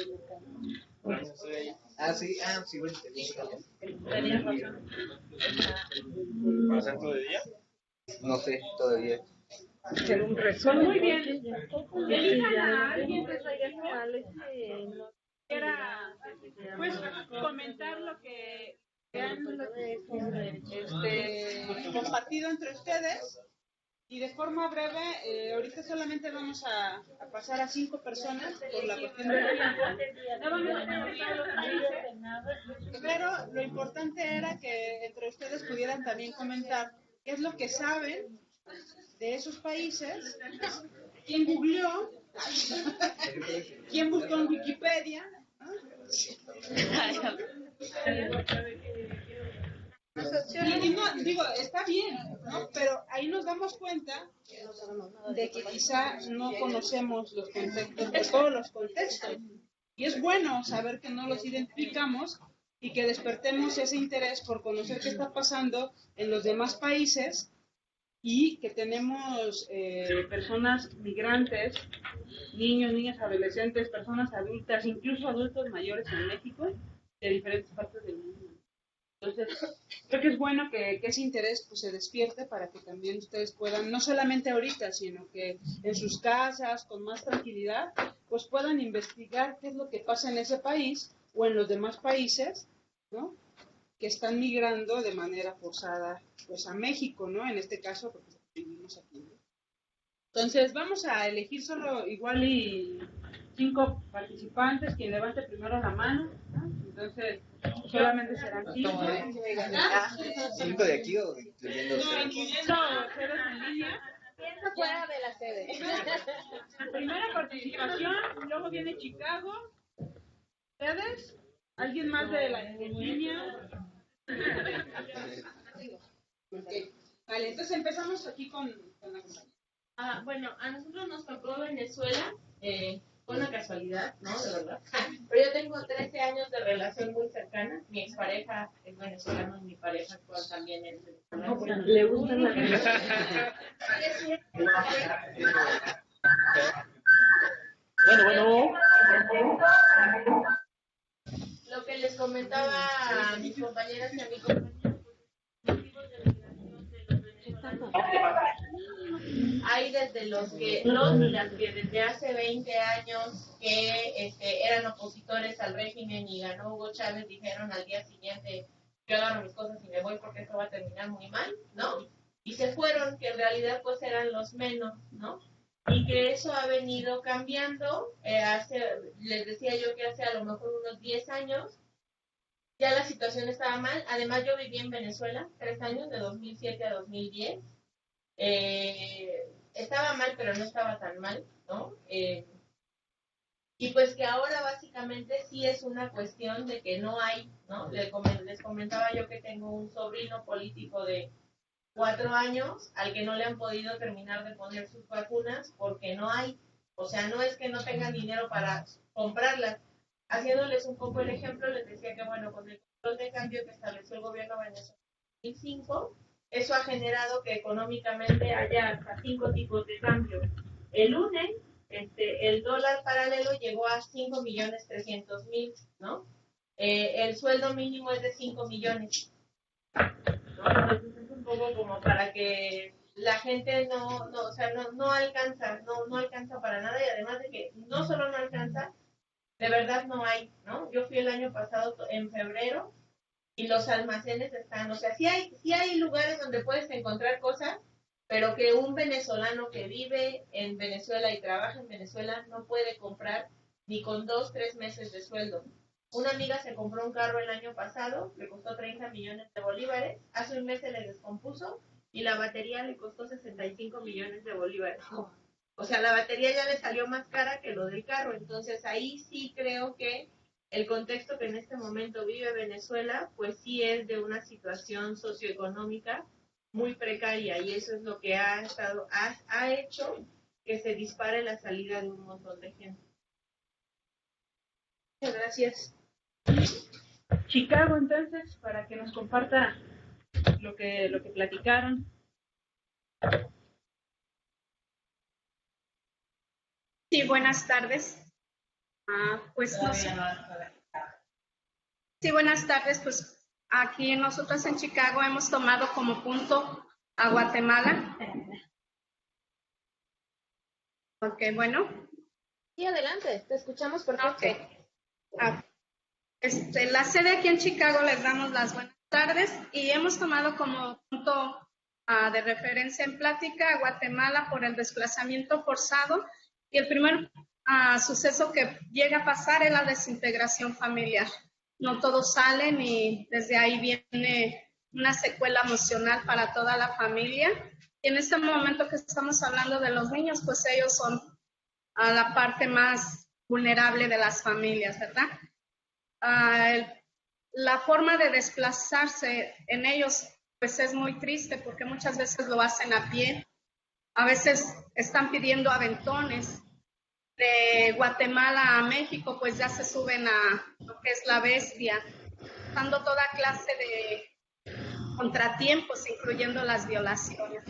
bueno, Tenías razón. ¿Para hacer todo el día? No sé, todavía. Hacer un resumen. Muy bien. Elijan a alguien que quiera pues comentar lo que han compartido entre ustedes. Y de forma breve, ahorita solamente vamos a pasar a 5 personas por la cuestión del tiempo. No vamos a comentar los países, pero lo importante era que entre ustedes pudieran también comentar qué es lo que saben de esos países, quién googleó, quién buscó en Wikipedia. Y no, digo, está bien, ¿no? Pero ahí nos damos cuenta de que quizá no conocemos los contextos, de todos los contextos. Y es bueno saber que no los identificamos y que despertemos ese interés por conocer qué está pasando en los demás países y que tenemos personas migrantes, niños, niñas, adolescentes, personas adultas, incluso adultos mayores en México, de diferentes partes del mundo. Entonces, creo que es bueno que ese interés pues, se despierte para que también ustedes puedan, no solamente ahorita, sino que en sus casas, con más tranquilidad, pues puedan investigar qué es lo que pasa en ese país o en los demás países, ¿no? Que están migrando de manera forzada pues, a México, ¿no? En este caso, porque vivimos aquí, ¿no? Entonces, vamos a elegir solo igual y 5 participantes, quien levante primero la mano, ¿no? Entonces, solamente serán 5. ¿5 de aquí o incluyendo No, incluyendo sedes en línea. Piensa fuera de la sede. Primera participación, luego viene Chicago. ¿Ustedes? ¿Alguien más de la línea? Okay. Vale, entonces empezamos aquí con la compañía. Bueno, a nosotros nos tocó Venezuela, fue una casualidad, ¿no? De verdad. Pero yo tengo 13 años de relación muy cercana. Mi expareja es venezolano y mi pareja actual también es venezolano. Le gustan las Bueno. Lo que les comentaba a mis compañeras y a mi compañera, hay desde los y las que desde hace 20 años que eran opositores al régimen y ganó Hugo Chávez, dijeron al día siguiente, yo agarro mis cosas y me voy porque esto va a terminar muy mal, ¿no? Y se fueron, que en realidad pues eran los menos, ¿no? Y que eso ha venido cambiando, les decía yo que hace a lo mejor unos 10 años, ya la situación estaba mal. Además yo viví en Venezuela 3 años, de 2007 a 2010. Estaba mal, pero no estaba tan mal, ¿no? Y pues que ahora básicamente sí es una cuestión de que no hay, ¿no? Les comentaba yo que tengo un sobrino político de 4 años al que no le han podido terminar de poner sus vacunas porque no hay. O sea, no es que no tengan dinero para comprarlas. Haciéndoles un poco el ejemplo, les decía que, bueno, con el control de cambio que estableció el gobierno venezolano en 2005, eso ha generado que económicamente haya hasta 5 tipos de cambio. El lunes, el dólar paralelo llegó a 5.300.000, ¿no? El sueldo mínimo es de 5 millones, ¿no? Entonces es un poco como para que la gente no alcanza para nada, y además de que no solo no alcanza, de verdad no hay, ¿no? Yo fui el año pasado en febrero y los almacenes están, o sea, sí hay lugares donde puedes encontrar cosas, pero que un venezolano que vive en Venezuela y trabaja en Venezuela no puede comprar ni con 2-3 meses de sueldo. Una amiga se compró un carro el año pasado, le costó 30 millones de bolívares, hace un mes se le descompuso y la batería le costó 65 millones de bolívares. O sea, la batería ya le salió más cara que lo del carro. Entonces ahí sí creo que el contexto que en este momento vive Venezuela, pues sí es de una situación socioeconómica muy precaria, y eso es lo que ha hecho que se dispare la salida de un montón de gente. Muchas gracias. Chicago, entonces, para que nos comparta lo que platicaron. Sí, buenas tardes. Pues no sé. Sí, buenas tardes. Pues aquí nosotros en Chicago hemos tomado como punto a Guatemala. Ok, bueno. Sí, adelante, te escuchamos perfecto. Ok. La sede aquí en Chicago les damos las buenas tardes y hemos tomado como punto de referencia en plática a Guatemala por el desplazamiento forzado y el primer suceso que llega a pasar es la desintegración familiar. No todos salen y desde ahí viene una secuela emocional para toda la familia. Y en este momento que estamos hablando de los niños, pues ellos son la parte más vulnerable de las familias, ¿verdad? La forma de desplazarse en ellos pues es muy triste porque muchas veces lo hacen a pie, a veces están pidiendo aventones. De Guatemala a México pues ya se suben a lo que es la bestia, dando toda clase de contratiempos, incluyendo las violaciones.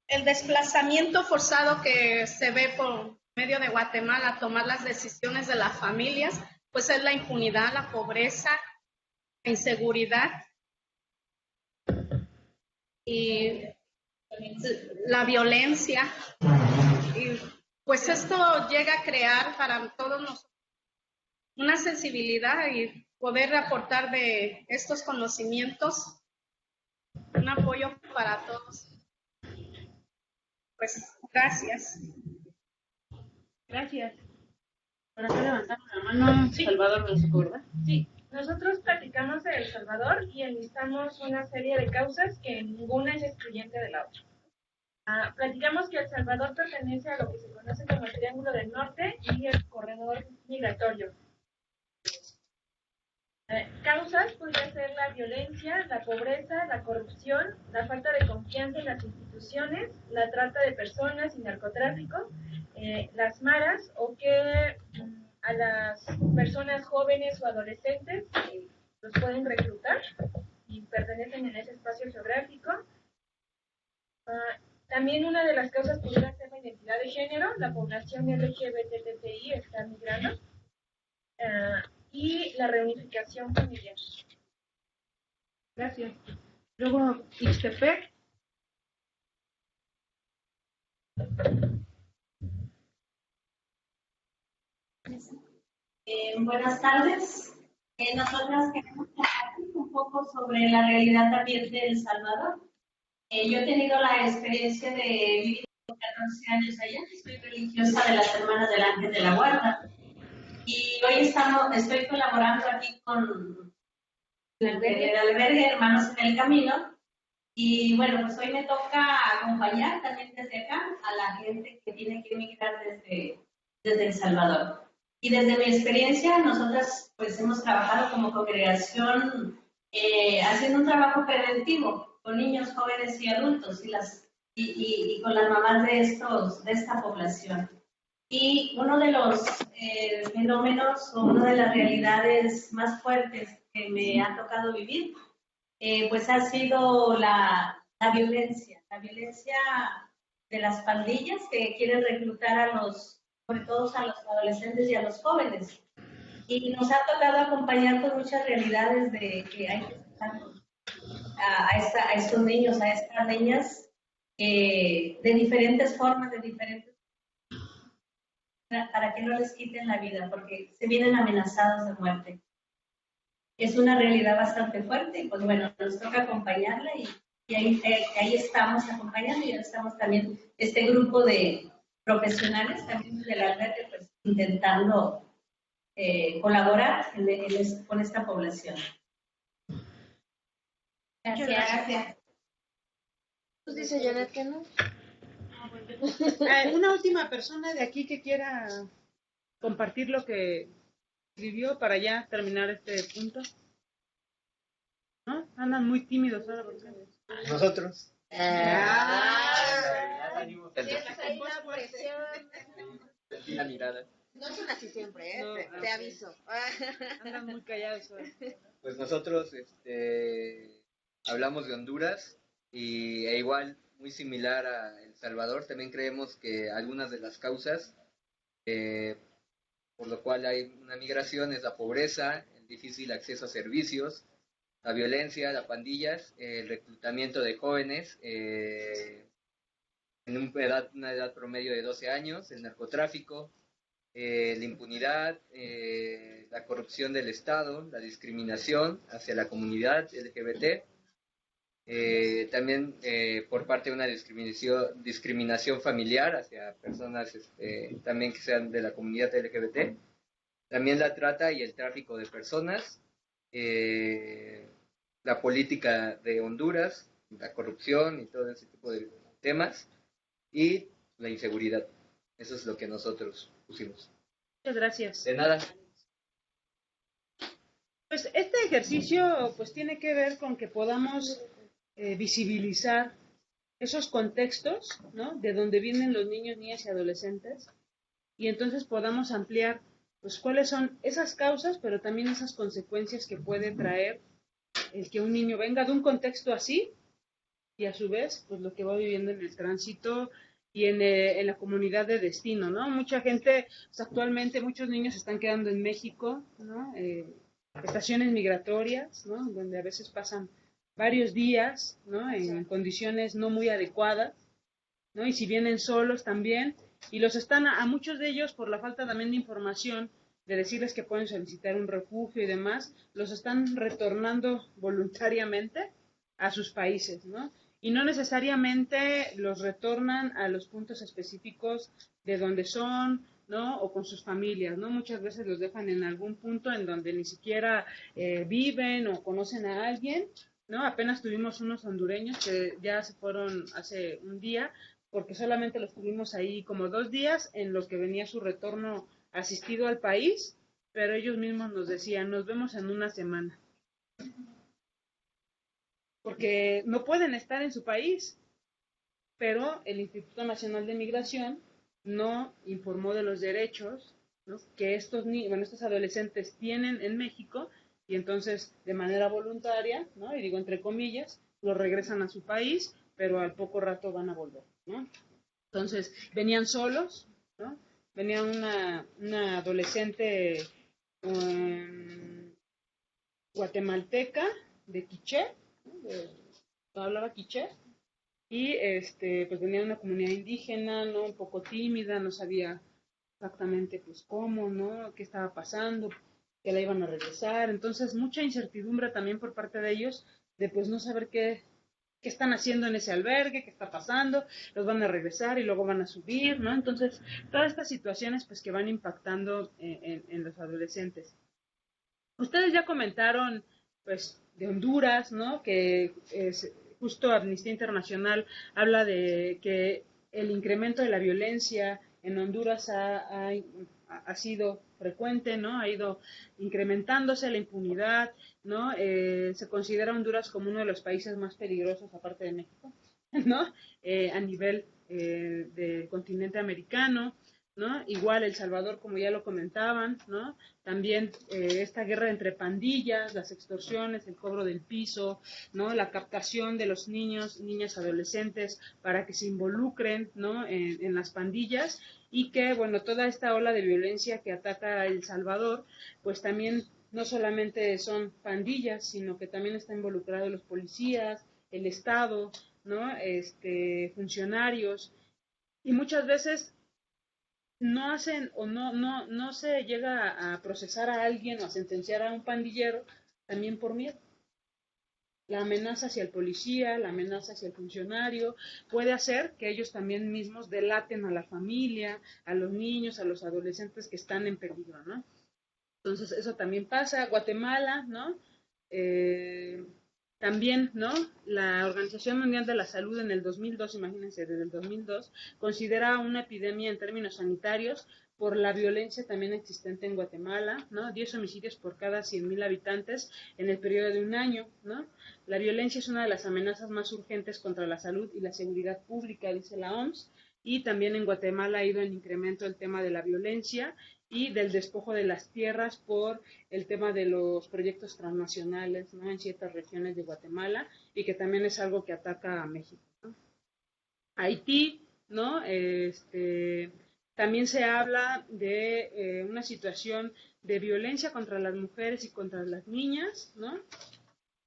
El desplazamiento forzado que se ve por medio de Guatemala, tomar las decisiones de las familias, pues es la impunidad, la pobreza, la inseguridad y la violencia. Y pues esto llega a crear para todos nosotros una sensibilidad y poder aportar de estos conocimientos un apoyo para todos. Pues gracias. Gracias. Por acá levantamos la mano, sí. Salvador Velasco, ¿verdad? Sí, nosotros platicamos de El Salvador y enlistamos una serie de causas que ninguna es excluyente de la otra. Platicamos que El Salvador pertenece a lo que se conoce como el Triángulo del Norte y el corredor migratorio. Causas podría ser la violencia, la pobreza, la corrupción, la falta de confianza en las instituciones, la trata de personas y narcotráfico, las maras o que a las personas jóvenes o adolescentes los pueden reclutar y pertenecen en ese espacio geográfico. También una de las causas pudiera ser la identidad de género, la población LGBTI está migrando, y la reunificación familiar. Gracias. Luego, Ixtepec. Buenas tardes. Nosotras queremos hablar un poco sobre la realidad también de El Salvador. Yo he tenido la experiencia de vivir 14 años allá. Soy religiosa de las Hermanas del Ángel de la Guarda. Y hoy estoy colaborando aquí con el albergue Hermanos en el Camino. Y bueno, pues hoy me toca acompañar también desde acá a la gente que tiene que emigrar desde El Salvador. Y desde mi experiencia, nosotras pues hemos trabajado como congregación haciendo un trabajo preventivo con niños, jóvenes y adultos y con las mamás de esta población. Y uno de los fenómenos o una de las realidades más fuertes que me ha tocado vivir, pues ha sido la violencia de las pandillas que quieren reclutar sobre todo a los adolescentes y a los jóvenes. Y nos ha tocado acompañar con muchas realidades de que hay que sacar a estos niños, a estas niñas, de diferentes formas, para que no les quiten la vida, porque se vienen amenazados de muerte. Es una realidad bastante fuerte, y pues bueno, nos toca acompañarla y ahí estamos acompañando y estamos también este grupo de profesionales también de la red, pues intentando colaborar con esta población. Gracias. Pues dice Janet que no. Una última persona de aquí que quiera compartir lo que escribió para ya terminar este punto. ¿No? Andan muy tímidos ahora. Nosotros. La mirada. No son así siempre, no, te aviso. Andan muy callados ahora. Pues nosotros hablamos de Honduras e igual muy similar a El Salvador. También creemos que algunas de las causas por lo cual hay una migración es la pobreza, el difícil acceso a servicios, la violencia, las pandillas, el reclutamiento de jóvenes en una edad promedio de 12 años, el narcotráfico, la impunidad, la corrupción del Estado, la discriminación hacia la comunidad LGBT, también por parte de una discriminación familiar hacia personas también que sean de la comunidad LGBT, también la trata y el tráfico de personas, la política de Honduras, la corrupción y todo ese tipo de temas, y la inseguridad. Eso es lo que nosotros pusimos. Muchas gracias. De nada. Pues este ejercicio pues tiene que ver con que podamos visibilizar esos contextos, ¿no? De donde vienen los niños, niñas y adolescentes, y entonces podamos ampliar pues cuáles son esas causas, pero también esas consecuencias que puede traer el que un niño venga de un contexto así y a su vez pues lo que va viviendo en el tránsito y en la comunidad de destino, ¿no? Mucha gente, pues, actualmente muchos niños se están quedando en México, ¿no? Estaciones migratorias, ¿no? Donde a veces pasan varios días, ¿no? En condiciones no muy adecuadas, ¿no? Y si vienen solos también, y los están, a muchos de ellos, por la falta también de información, de decirles que pueden solicitar un refugio y demás, los están retornando voluntariamente a sus países, ¿no? Y no necesariamente los retornan a los puntos específicos de donde son, ¿no? O con sus familias, ¿no? Muchas veces los dejan en algún punto en donde ni siquiera viven o conocen a alguien, ¿no? Apenas tuvimos unos hondureños que ya se fueron hace un día, porque solamente los tuvimos ahí como 2 días en lo que venía su retorno asistido al país, pero ellos mismos nos decían, nos vemos en una semana. Porque no pueden estar en su país, pero el Instituto Nacional de Migración no informó de los derechos, ¿no? Que estos adolescentes tienen en México, y entonces de manera voluntaria, ¿no? Y digo entre comillas, los regresan a su país, pero al poco rato van a volver, ¿no? Entonces venían solos, ¿no? Venía una adolescente guatemalteca de Quiché, ¿no? Hablaba quiché, y pues venía de una comunidad indígena, ¿no? Un poco tímida, no sabía exactamente pues cómo, ¿no? Qué estaba pasando, que la iban a regresar, entonces mucha incertidumbre también por parte de ellos, de pues no saber qué están haciendo en ese albergue, qué está pasando, los van a regresar y luego van a subir, ¿no? Entonces, todas estas situaciones pues que van impactando en los adolescentes. Ustedes ya comentaron pues de Honduras, ¿no? Que justo Amnistía Internacional habla de que el incremento de la violencia en Honduras ha sido frecuente, ¿no? Ha ido incrementándose la impunidad, ¿no? Se considera Honduras como uno de los países más peligrosos, aparte de México, ¿no? A nivel del continente americano, ¿no? Igual El Salvador, como ya lo comentaban, ¿no? También esta guerra entre pandillas, las extorsiones, el cobro del piso, ¿no? La captación de los niños, niñas, adolescentes para que se involucren, ¿no? En las pandillas, y que, bueno, toda esta ola de violencia que ataca a El Salvador, pues también no solamente son pandillas, sino que también está involucrado los policías, el Estado, ¿no? Funcionarios, y muchas veces no hacen o no se llega a procesar a alguien o a sentenciar a un pandillero también por miedo. La amenaza hacia el policía, la amenaza hacia el funcionario, puede hacer que ellos también mismos delaten a la familia, a los niños, a los adolescentes que están en peligro, ¿no? Entonces, eso también pasa. Guatemala, ¿no? También, ¿no? La Organización Mundial de la Salud en el 2002, imagínense, desde el 2002, considera una epidemia en términos sanitarios por la violencia también existente en Guatemala, ¿no? 10 homicidios por cada 100,000 habitantes en el periodo de un año, ¿no? La violencia es una de las amenazas más urgentes contra la salud y la seguridad pública, dice la OMS, y también en Guatemala ha ido en incremento el tema de la violencia y del despojo de las tierras por el tema de los proyectos transnacionales, ¿no? En ciertas regiones de Guatemala, y que también es algo que ataca a México, ¿no? Haití, ¿no? También se habla de una situación de violencia contra las mujeres y contra las niñas, ¿no?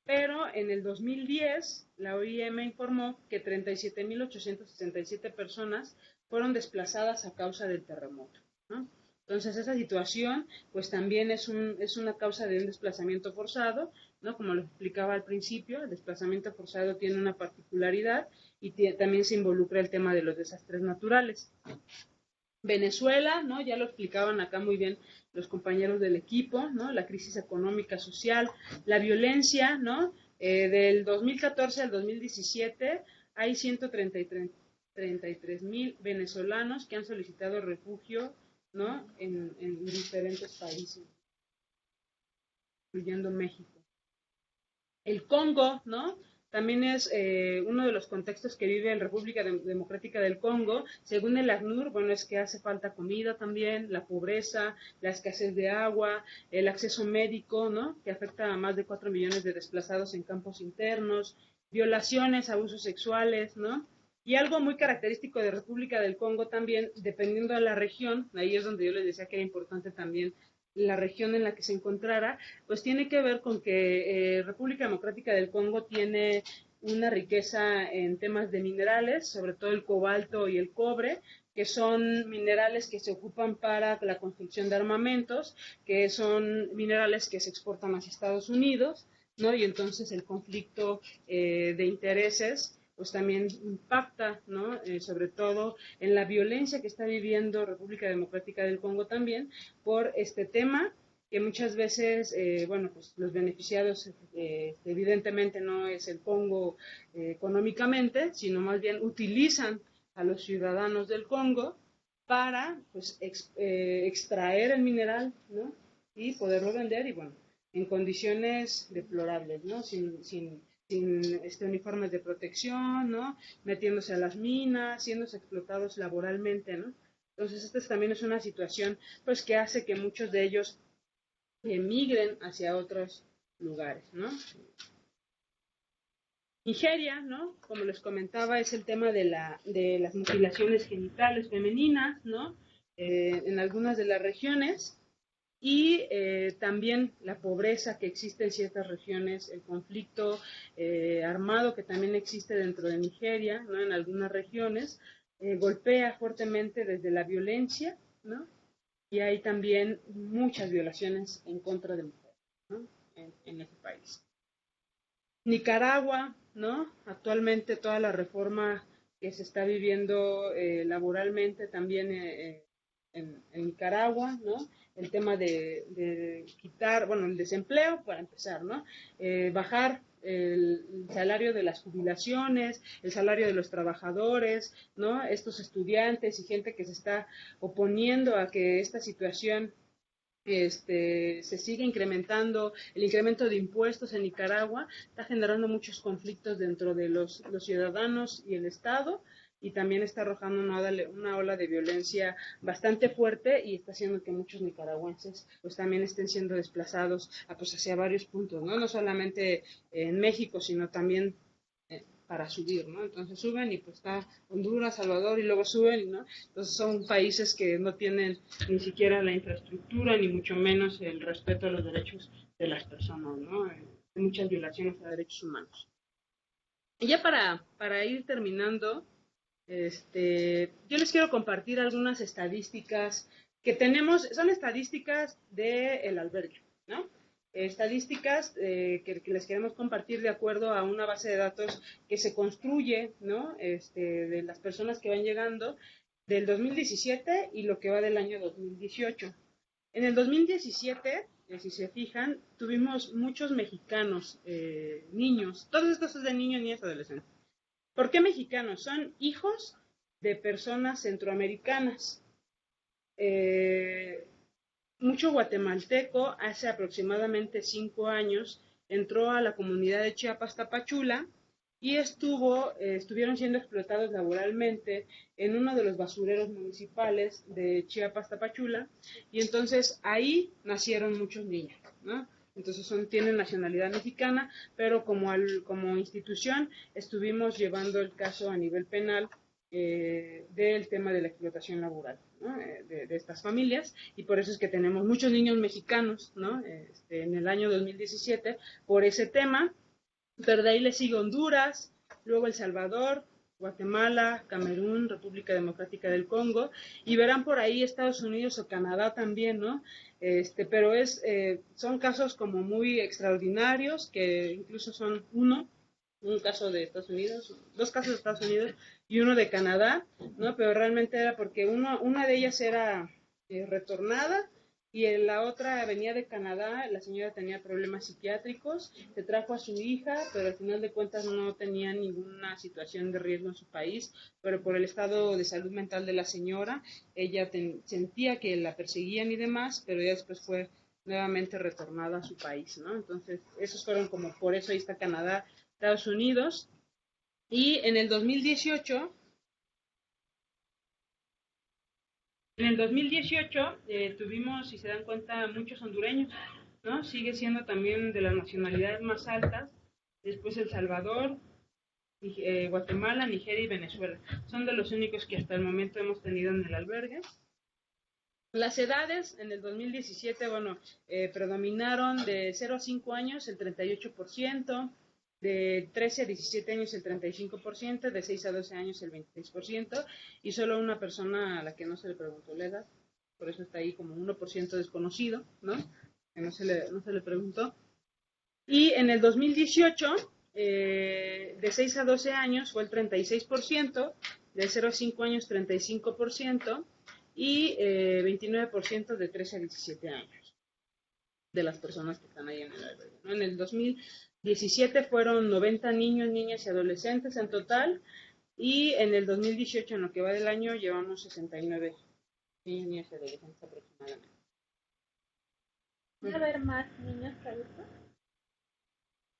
Pero en el 2010 la OIM informó que 37.867 personas fueron desplazadas a causa del terremoto, ¿no? Entonces esa situación pues también es una causa de un desplazamiento forzado, ¿no? Como lo explicaba al principio, el desplazamiento forzado tiene una particularidad y también se involucra el tema de los desastres naturales. Venezuela, ¿no? Ya lo explicaban acá muy bien los compañeros del equipo, ¿no? La crisis económica, social, la violencia, ¿no? Del 2014 al 2017 hay 133.000 venezolanos que han solicitado refugio, ¿no? En diferentes países, incluyendo México. El Congo, ¿no? También es uno de los contextos que vive en República Democrática del Congo. Según el ACNUR, bueno, es que hace falta comida también, la pobreza, la escasez de agua, el acceso médico, ¿no? Que afecta a más de 4 millones de desplazados en campos internos, violaciones, abusos sexuales, ¿no? Y algo muy característico de República del Congo también, dependiendo de la región, ahí es donde yo les decía que era importante también la región en la que se encontrara, pues tiene que ver con que República Democrática del Congo tiene una riqueza en temas de minerales, sobre todo el cobalto y el cobre, que son minerales que se ocupan para la construcción de armamentos, que son minerales que se exportan hacia Estados Unidos, ¿no? Y entonces el conflicto de intereses pues también impacta, ¿no? Sobre todo en la violencia que está viviendo República Democrática del Congo también por este tema, que muchas veces, bueno, pues los beneficiados evidentemente no es el Congo económicamente, sino más bien utilizan a los ciudadanos del Congo para, pues, extraer el mineral, ¿no? Y poderlo vender, y bueno, en condiciones deplorables, ¿no? Sin uniformes de protección, ¿no? Metiéndose a las minas, siendo explotados laboralmente, ¿no? Entonces, esta también es una situación, pues, que hace que muchos de ellos emigren hacia otros lugares, ¿no? Nigeria, ¿no? Como les comentaba, es el tema de las mutilaciones genitales femeninas, ¿no? En algunas de las regiones. Y también la pobreza que existe en ciertas regiones, el conflicto armado que también existe dentro de Nigeria, ¿no? En algunas regiones, golpea fuertemente desde la violencia, ¿no? Y hay también muchas violaciones en contra de mujeres, ¿no? En ese país. Nicaragua, ¿no? Actualmente toda la reforma que se está viviendo laboralmente también en Nicaragua, ¿no? El tema de quitar, bueno, el desempleo, para empezar, ¿no? Bajar el salario de las jubilaciones, el salario de los trabajadores, ¿no? Estos estudiantes y gente que se está oponiendo a que esta situación se sigue incrementando, el incremento de impuestos en Nicaragua está generando muchos conflictos dentro de los ciudadanos y el Estado, y también está arrojando una ola de violencia bastante fuerte y está haciendo que muchos nicaragüenses pues también estén siendo desplazados pues hacia varios puntos, ¿no? No solamente en México, sino también para subir, ¿no? Entonces suben y pues está Honduras, Salvador y luego suben, ¿no? Entonces son países que no tienen ni siquiera la infraestructura ni mucho menos el respeto a los derechos de las personas, ¿no? Hay muchas violaciones a derechos humanos. Y ya para ir terminando, yo les quiero compartir algunas estadísticas que tenemos, son estadísticas del albergue, ¿no? Estadísticas que les queremos compartir de acuerdo a una base de datos que se construye, ¿no? De las personas que van llegando del 2017 y lo que va del año 2018. En el 2017, si se fijan, tuvimos muchos mexicanos, niños, todos estos son de niños, niñas, adolescentes. ¿Por qué mexicanos? Son hijos de personas centroamericanas. Mucho guatemalteco hace aproximadamente 5 años entró a la comunidad de Chiapas Tapachula y estuvieron siendo explotados laboralmente en uno de los basureros municipales de Chiapas Tapachula, y entonces ahí nacieron muchos niños, ¿no? Entonces tienen nacionalidad mexicana, pero como institución estuvimos llevando el caso a nivel penal del tema de la explotación laboral, ¿no? De estas familias, y por eso es que tenemos muchos niños mexicanos, ¿no? En el año 2017 por ese tema, pero de ahí le sigue Honduras, luego El Salvador, Guatemala, Camerún, República Democrática del Congo, y verán por ahí Estados Unidos o Canadá también, ¿no? Pero son casos como muy extraordinarios, que incluso son un caso de Estados Unidos, 2 casos de Estados Unidos y uno de Canadá, ¿no? Pero realmente era porque una de ellas era retornada y la otra venía de Canadá, la señora tenía problemas psiquiátricos, se trajo a su hija, pero al final de cuentas no tenía ninguna situación de riesgo en su país, pero por el estado de salud mental de la señora, ella sentía que la perseguían y demás, pero ella después fue nuevamente retornada a su país, ¿no? Entonces, esos fueron como, por eso ahí está Canadá, Estados Unidos, y en el 2018 tuvimos, si se dan cuenta, muchos hondureños, ¿no? Sigue siendo también de las nacionalidades más altas, después El Salvador, Guatemala, Nigeria y Venezuela. Son de los únicos que hasta el momento hemos tenido en el albergue. Las edades en el 2017, predominaron de 0 a 5 años el 38%, de 13 a 17 años el 35%, de 6 a 12 años el 26%, y solo una persona a la que no se le preguntó la edad, por eso está ahí como 1% desconocido, ¿no? Que no se le preguntó. Y en el 2018, de 6 a 12 años fue el 36%, de 0 a 5 años 35%, y 29% de 13 a 17 años de las personas que están ahí en el albergue, ¿no? En el 2017 fueron 90 niños, niñas y adolescentes en total, y en el 2018, en lo que va del año, llevamos 69 niños, niñas y adolescentes aproximadamente. ¿Puede haber más niños que adultos?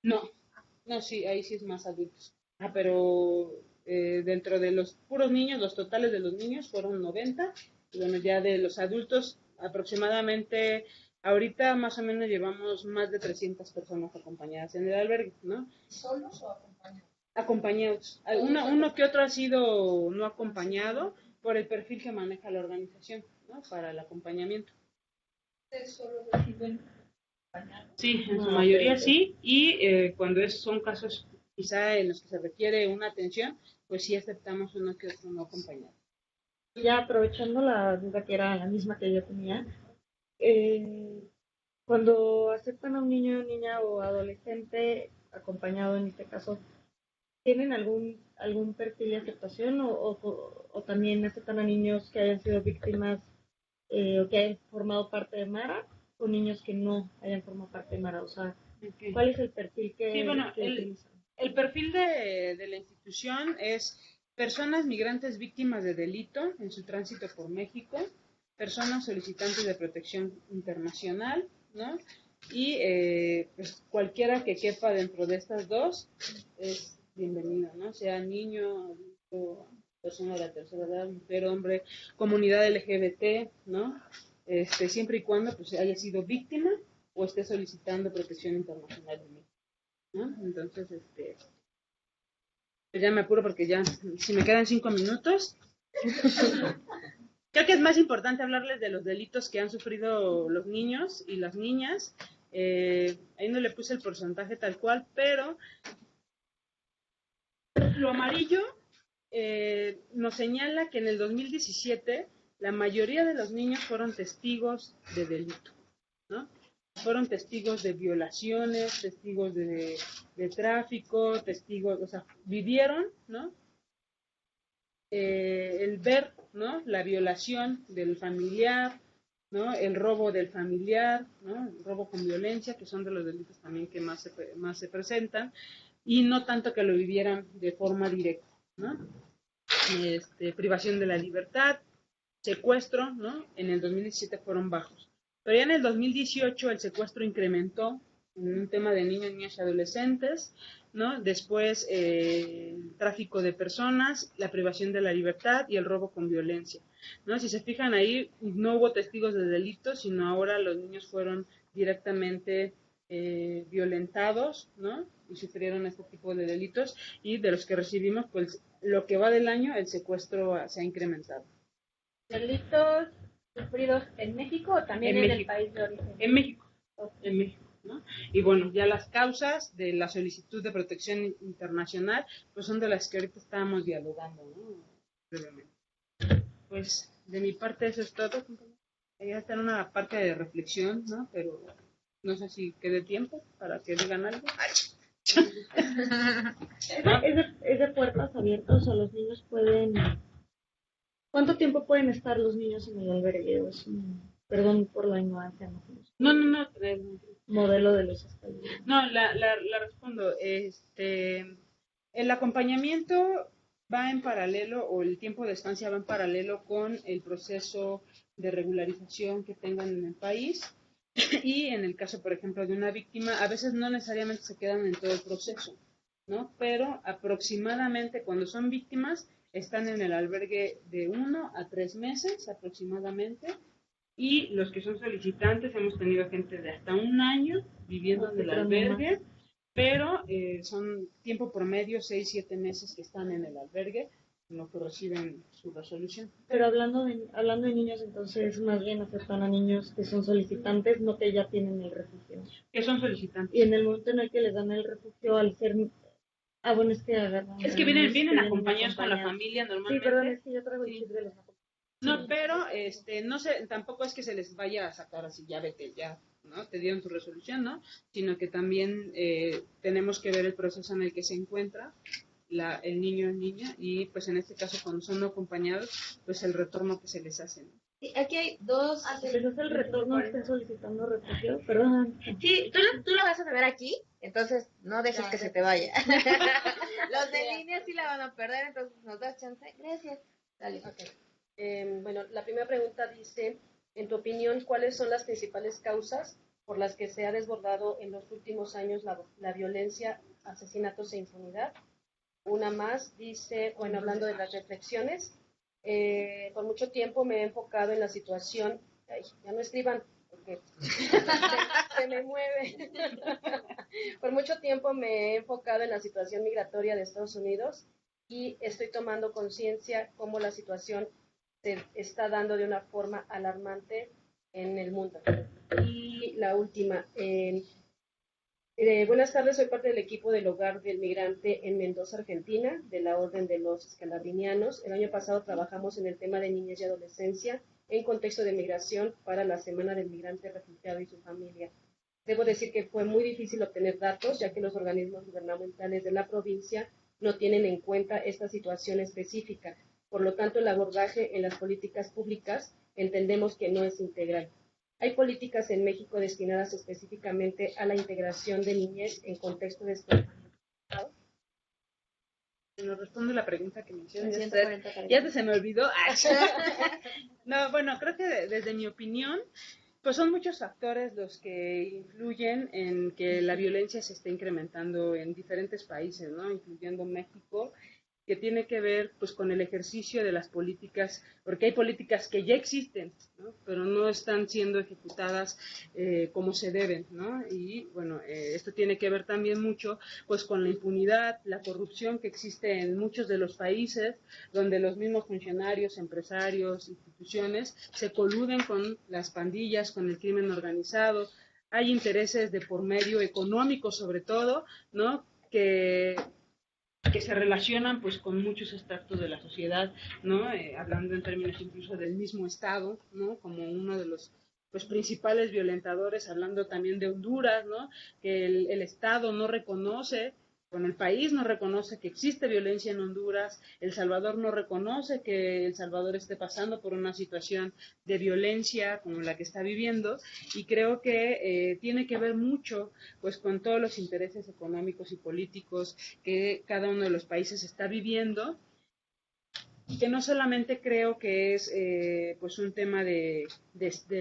No, sí, ahí sí es más adultos. Pero dentro de los puros niños, los totales de los niños fueron 90, y bueno, ya de los adultos aproximadamente, ahorita más o menos llevamos más de 300 personas acompañadas en el albergue, ¿no? ¿Solos o acompañados? Acompañados. Uno que otro ha sido no acompañado por el perfil que maneja la organización, ¿no? Para el acompañamiento. ¿Ustedes solo reciben acompañados? Sí, en su mayoría sí, y cuando son casos quizá en los que se requiere una atención, pues sí aceptamos uno que otro no acompañado. Ya aprovechando la duda que era la misma que yo tenía, cuando aceptan a un niño, niña o adolescente acompañado en este caso, ¿tienen algún perfil de aceptación o también aceptan a niños que hayan sido víctimas o que hayan formado parte de Mara o niños que no hayan formado parte de Mara? O sea, ¿cuál es el perfil que utilizan? El perfil de la institución es personas migrantes víctimas de delito en su tránsito por México, personas solicitantes de protección internacional, ¿no? Y pues cualquiera que quepa dentro de estas dos es bienvenido, ¿no? Sea niño, adulto, persona de la tercera edad, mujer, hombre, comunidad LGBT, ¿no? Siempre y cuando pues haya sido víctima o esté solicitando protección internacional de México, ¿no? Entonces, pues ya me apuro porque ya, si me quedan 5 minutos. Creo que es más importante hablarles de los delitos que han sufrido los niños y las niñas. Ahí no le puse el porcentaje tal cual, pero lo amarillo nos señala que en el 2017 la mayoría de los niños fueron testigos de delito, ¿no? Fueron testigos de violaciones, testigos de tráfico, testigos, o sea, vivieron, ¿no? El ver, ¿no? La violación del familiar, ¿no? El robo del familiar, ¿no? El robo con violencia, que son de los delitos también que más se presentan, y no tanto que lo vivieran de forma directa, ¿no? Privación de la libertad, secuestro, ¿no? En el 2017 fueron bajos. Pero ya en el 2018 el secuestro incrementó en un tema de niños, niñas y adolescentes, ¿no? Después el tráfico de personas, la privación de la libertad y el robo con violencia, ¿no? Si se fijan ahí, no hubo testigos de delitos, sino ahora los niños fueron directamente violentados, ¿no? Y sufrieron este tipo de delitos, y de los que recibimos, pues lo que va del año, el secuestro se ha incrementado. ¿Delitos sufridos en México o también en el país de origen? En México, en México, ¿no? Y bueno, ya las causas de la solicitud de protección internacional, pues son de las que ahorita estábamos dialogando, ¿no? Brevemente. Pues de mi parte eso es todo. Ya está en una parte de reflexión, ¿no? Pero no sé si quede tiempo para que digan algo. ¿Es de puertas abiertas o los niños pueden... ¿Cuánto tiempo pueden estar los niños en el albergue? Perdón por la ignorancia. No. Modelo de los estados. No, la respondo. El acompañamiento va en paralelo, o el tiempo de estancia va en paralelo con el proceso de regularización que tengan en el país. Y en el caso, por ejemplo, de una víctima, a veces no necesariamente se quedan en todo el proceso, ¿no? Pero aproximadamente cuando son víctimas están en el albergue de 1 a 3 meses aproximadamente, y los que son solicitantes hemos tenido gente de hasta 1 año viviendo en el albergue, pero son tiempo promedio 6-7 meses que están en el albergue, en lo que reciben su resolución. Pero hablando de niños, entonces más bien aceptan a niños que son solicitantes, no que ya tienen el refugio. Que son solicitantes. Y en el momento en el que les dan el refugio, al ser... bueno, es que agarran... Es que vienen acompañados con la familia normalmente. Sí, perdón, es que yo traigo el chip de los acompañados. No, pero no sé, tampoco es que se les vaya a sacar así, ya vete, ya, ¿no? Te dieron tu resolución, ¿no? Sino que también tenemos que ver el proceso en el que se encuentra el niño o niña, y pues en este caso cuando son no acompañados, pues el retorno que se les hace, ¿no? Sí, aquí hay dos... ¿Se les hace el retorno? ¿Están solicitando refugio? Perdón. Sí, tú lo vas a ver aquí, entonces no dejes que se te vaya. Los de línea sí la van a perder, entonces nos das chance. Gracias. Dale. Okay. Bueno, la primera pregunta dice, en tu opinión, ¿cuáles son las principales causas por las que se ha desbordado en los últimos años la violencia, asesinatos e impunidad? Una más dice, bueno, hablando de las reflexiones, por mucho tiempo me he enfocado en la situación, ya no escriban, porque se me mueve. Por mucho tiempo me he enfocado en la situación migratoria de Estados Unidos y estoy tomando conciencia cómo la situación se está dando de una forma alarmante en el mundo. Y la última, buenas tardes, soy parte del equipo del Hogar del Migrante en Mendoza, Argentina, de la Orden de los Escandinavianos. El año pasado trabajamos en el tema de niñez y adolescencia en contexto de migración para la Semana del Migrante Refugiado y su familia. Debo decir que fue muy difícil obtener datos, ya que los organismos gubernamentales de la provincia no tienen en cuenta esta situación específica. Por lo tanto, el abordaje en las políticas públicas entendemos que no es integral. ¿Hay políticas en México destinadas específicamente a la integración de niñez en contexto de desplazamiento? Nos responde la pregunta que me hicieron. Ya se me olvidó. No, bueno, creo que desde mi opinión, pues son muchos factores los que influyen en que la violencia se esté incrementando en diferentes países, ¿no? Incluyendo México, que tiene que ver pues con el ejercicio de las políticas, porque hay políticas que ya existen, ¿no? Pero no están siendo ejecutadas como se deben, ¿no? Y bueno, esto tiene que ver también mucho pues con la impunidad, la corrupción que existe en muchos de los países, donde los mismos funcionarios, empresarios, instituciones se coluden con las pandillas, con el crimen organizado. Hay intereses de por medio económicos sobre todo, ¿no? Que se relacionan pues con muchos estratos de la sociedad, ¿no? Hablando en términos incluso del mismo Estado, ¿no? Como uno de los pues principales violentadores, hablando también de Honduras, ¿no? Que el Estado no reconoce, bueno, el país no reconoce que existe violencia en Honduras, El Salvador no reconoce que El Salvador esté pasando por una situación de violencia como la que está viviendo, y creo que tiene que ver mucho pues con todos los intereses económicos y políticos que cada uno de los países está viviendo, que no solamente creo que es pues un tema de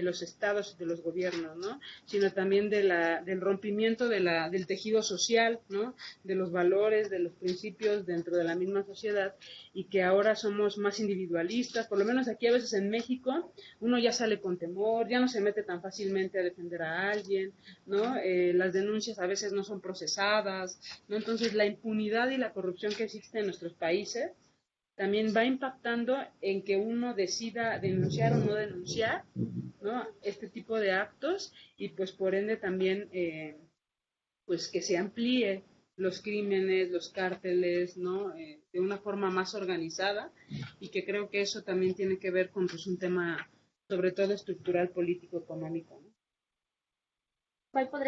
los estados y de los gobiernos, ¿no? Sino también del rompimiento del tejido social, ¿no? De los valores, de los principios dentro de la misma sociedad, y que ahora somos más individualistas. Por lo menos aquí a veces en México uno ya sale con temor, ya no se mete tan fácilmente a defender a alguien, ¿no? Las denuncias a veces no son procesadas, ¿no? Entonces la impunidad y la corrupción que existe en nuestros países también va impactando en que uno decida denunciar o no denunciar, ¿no? Este tipo de actos, y pues por ende también pues que se amplíe los crímenes, los cárteles, ¿no? De una forma más organizada, y que creo que eso también tiene que ver con pues, un tema sobre todo estructural, político, económico, ¿no? ¿Cuál podría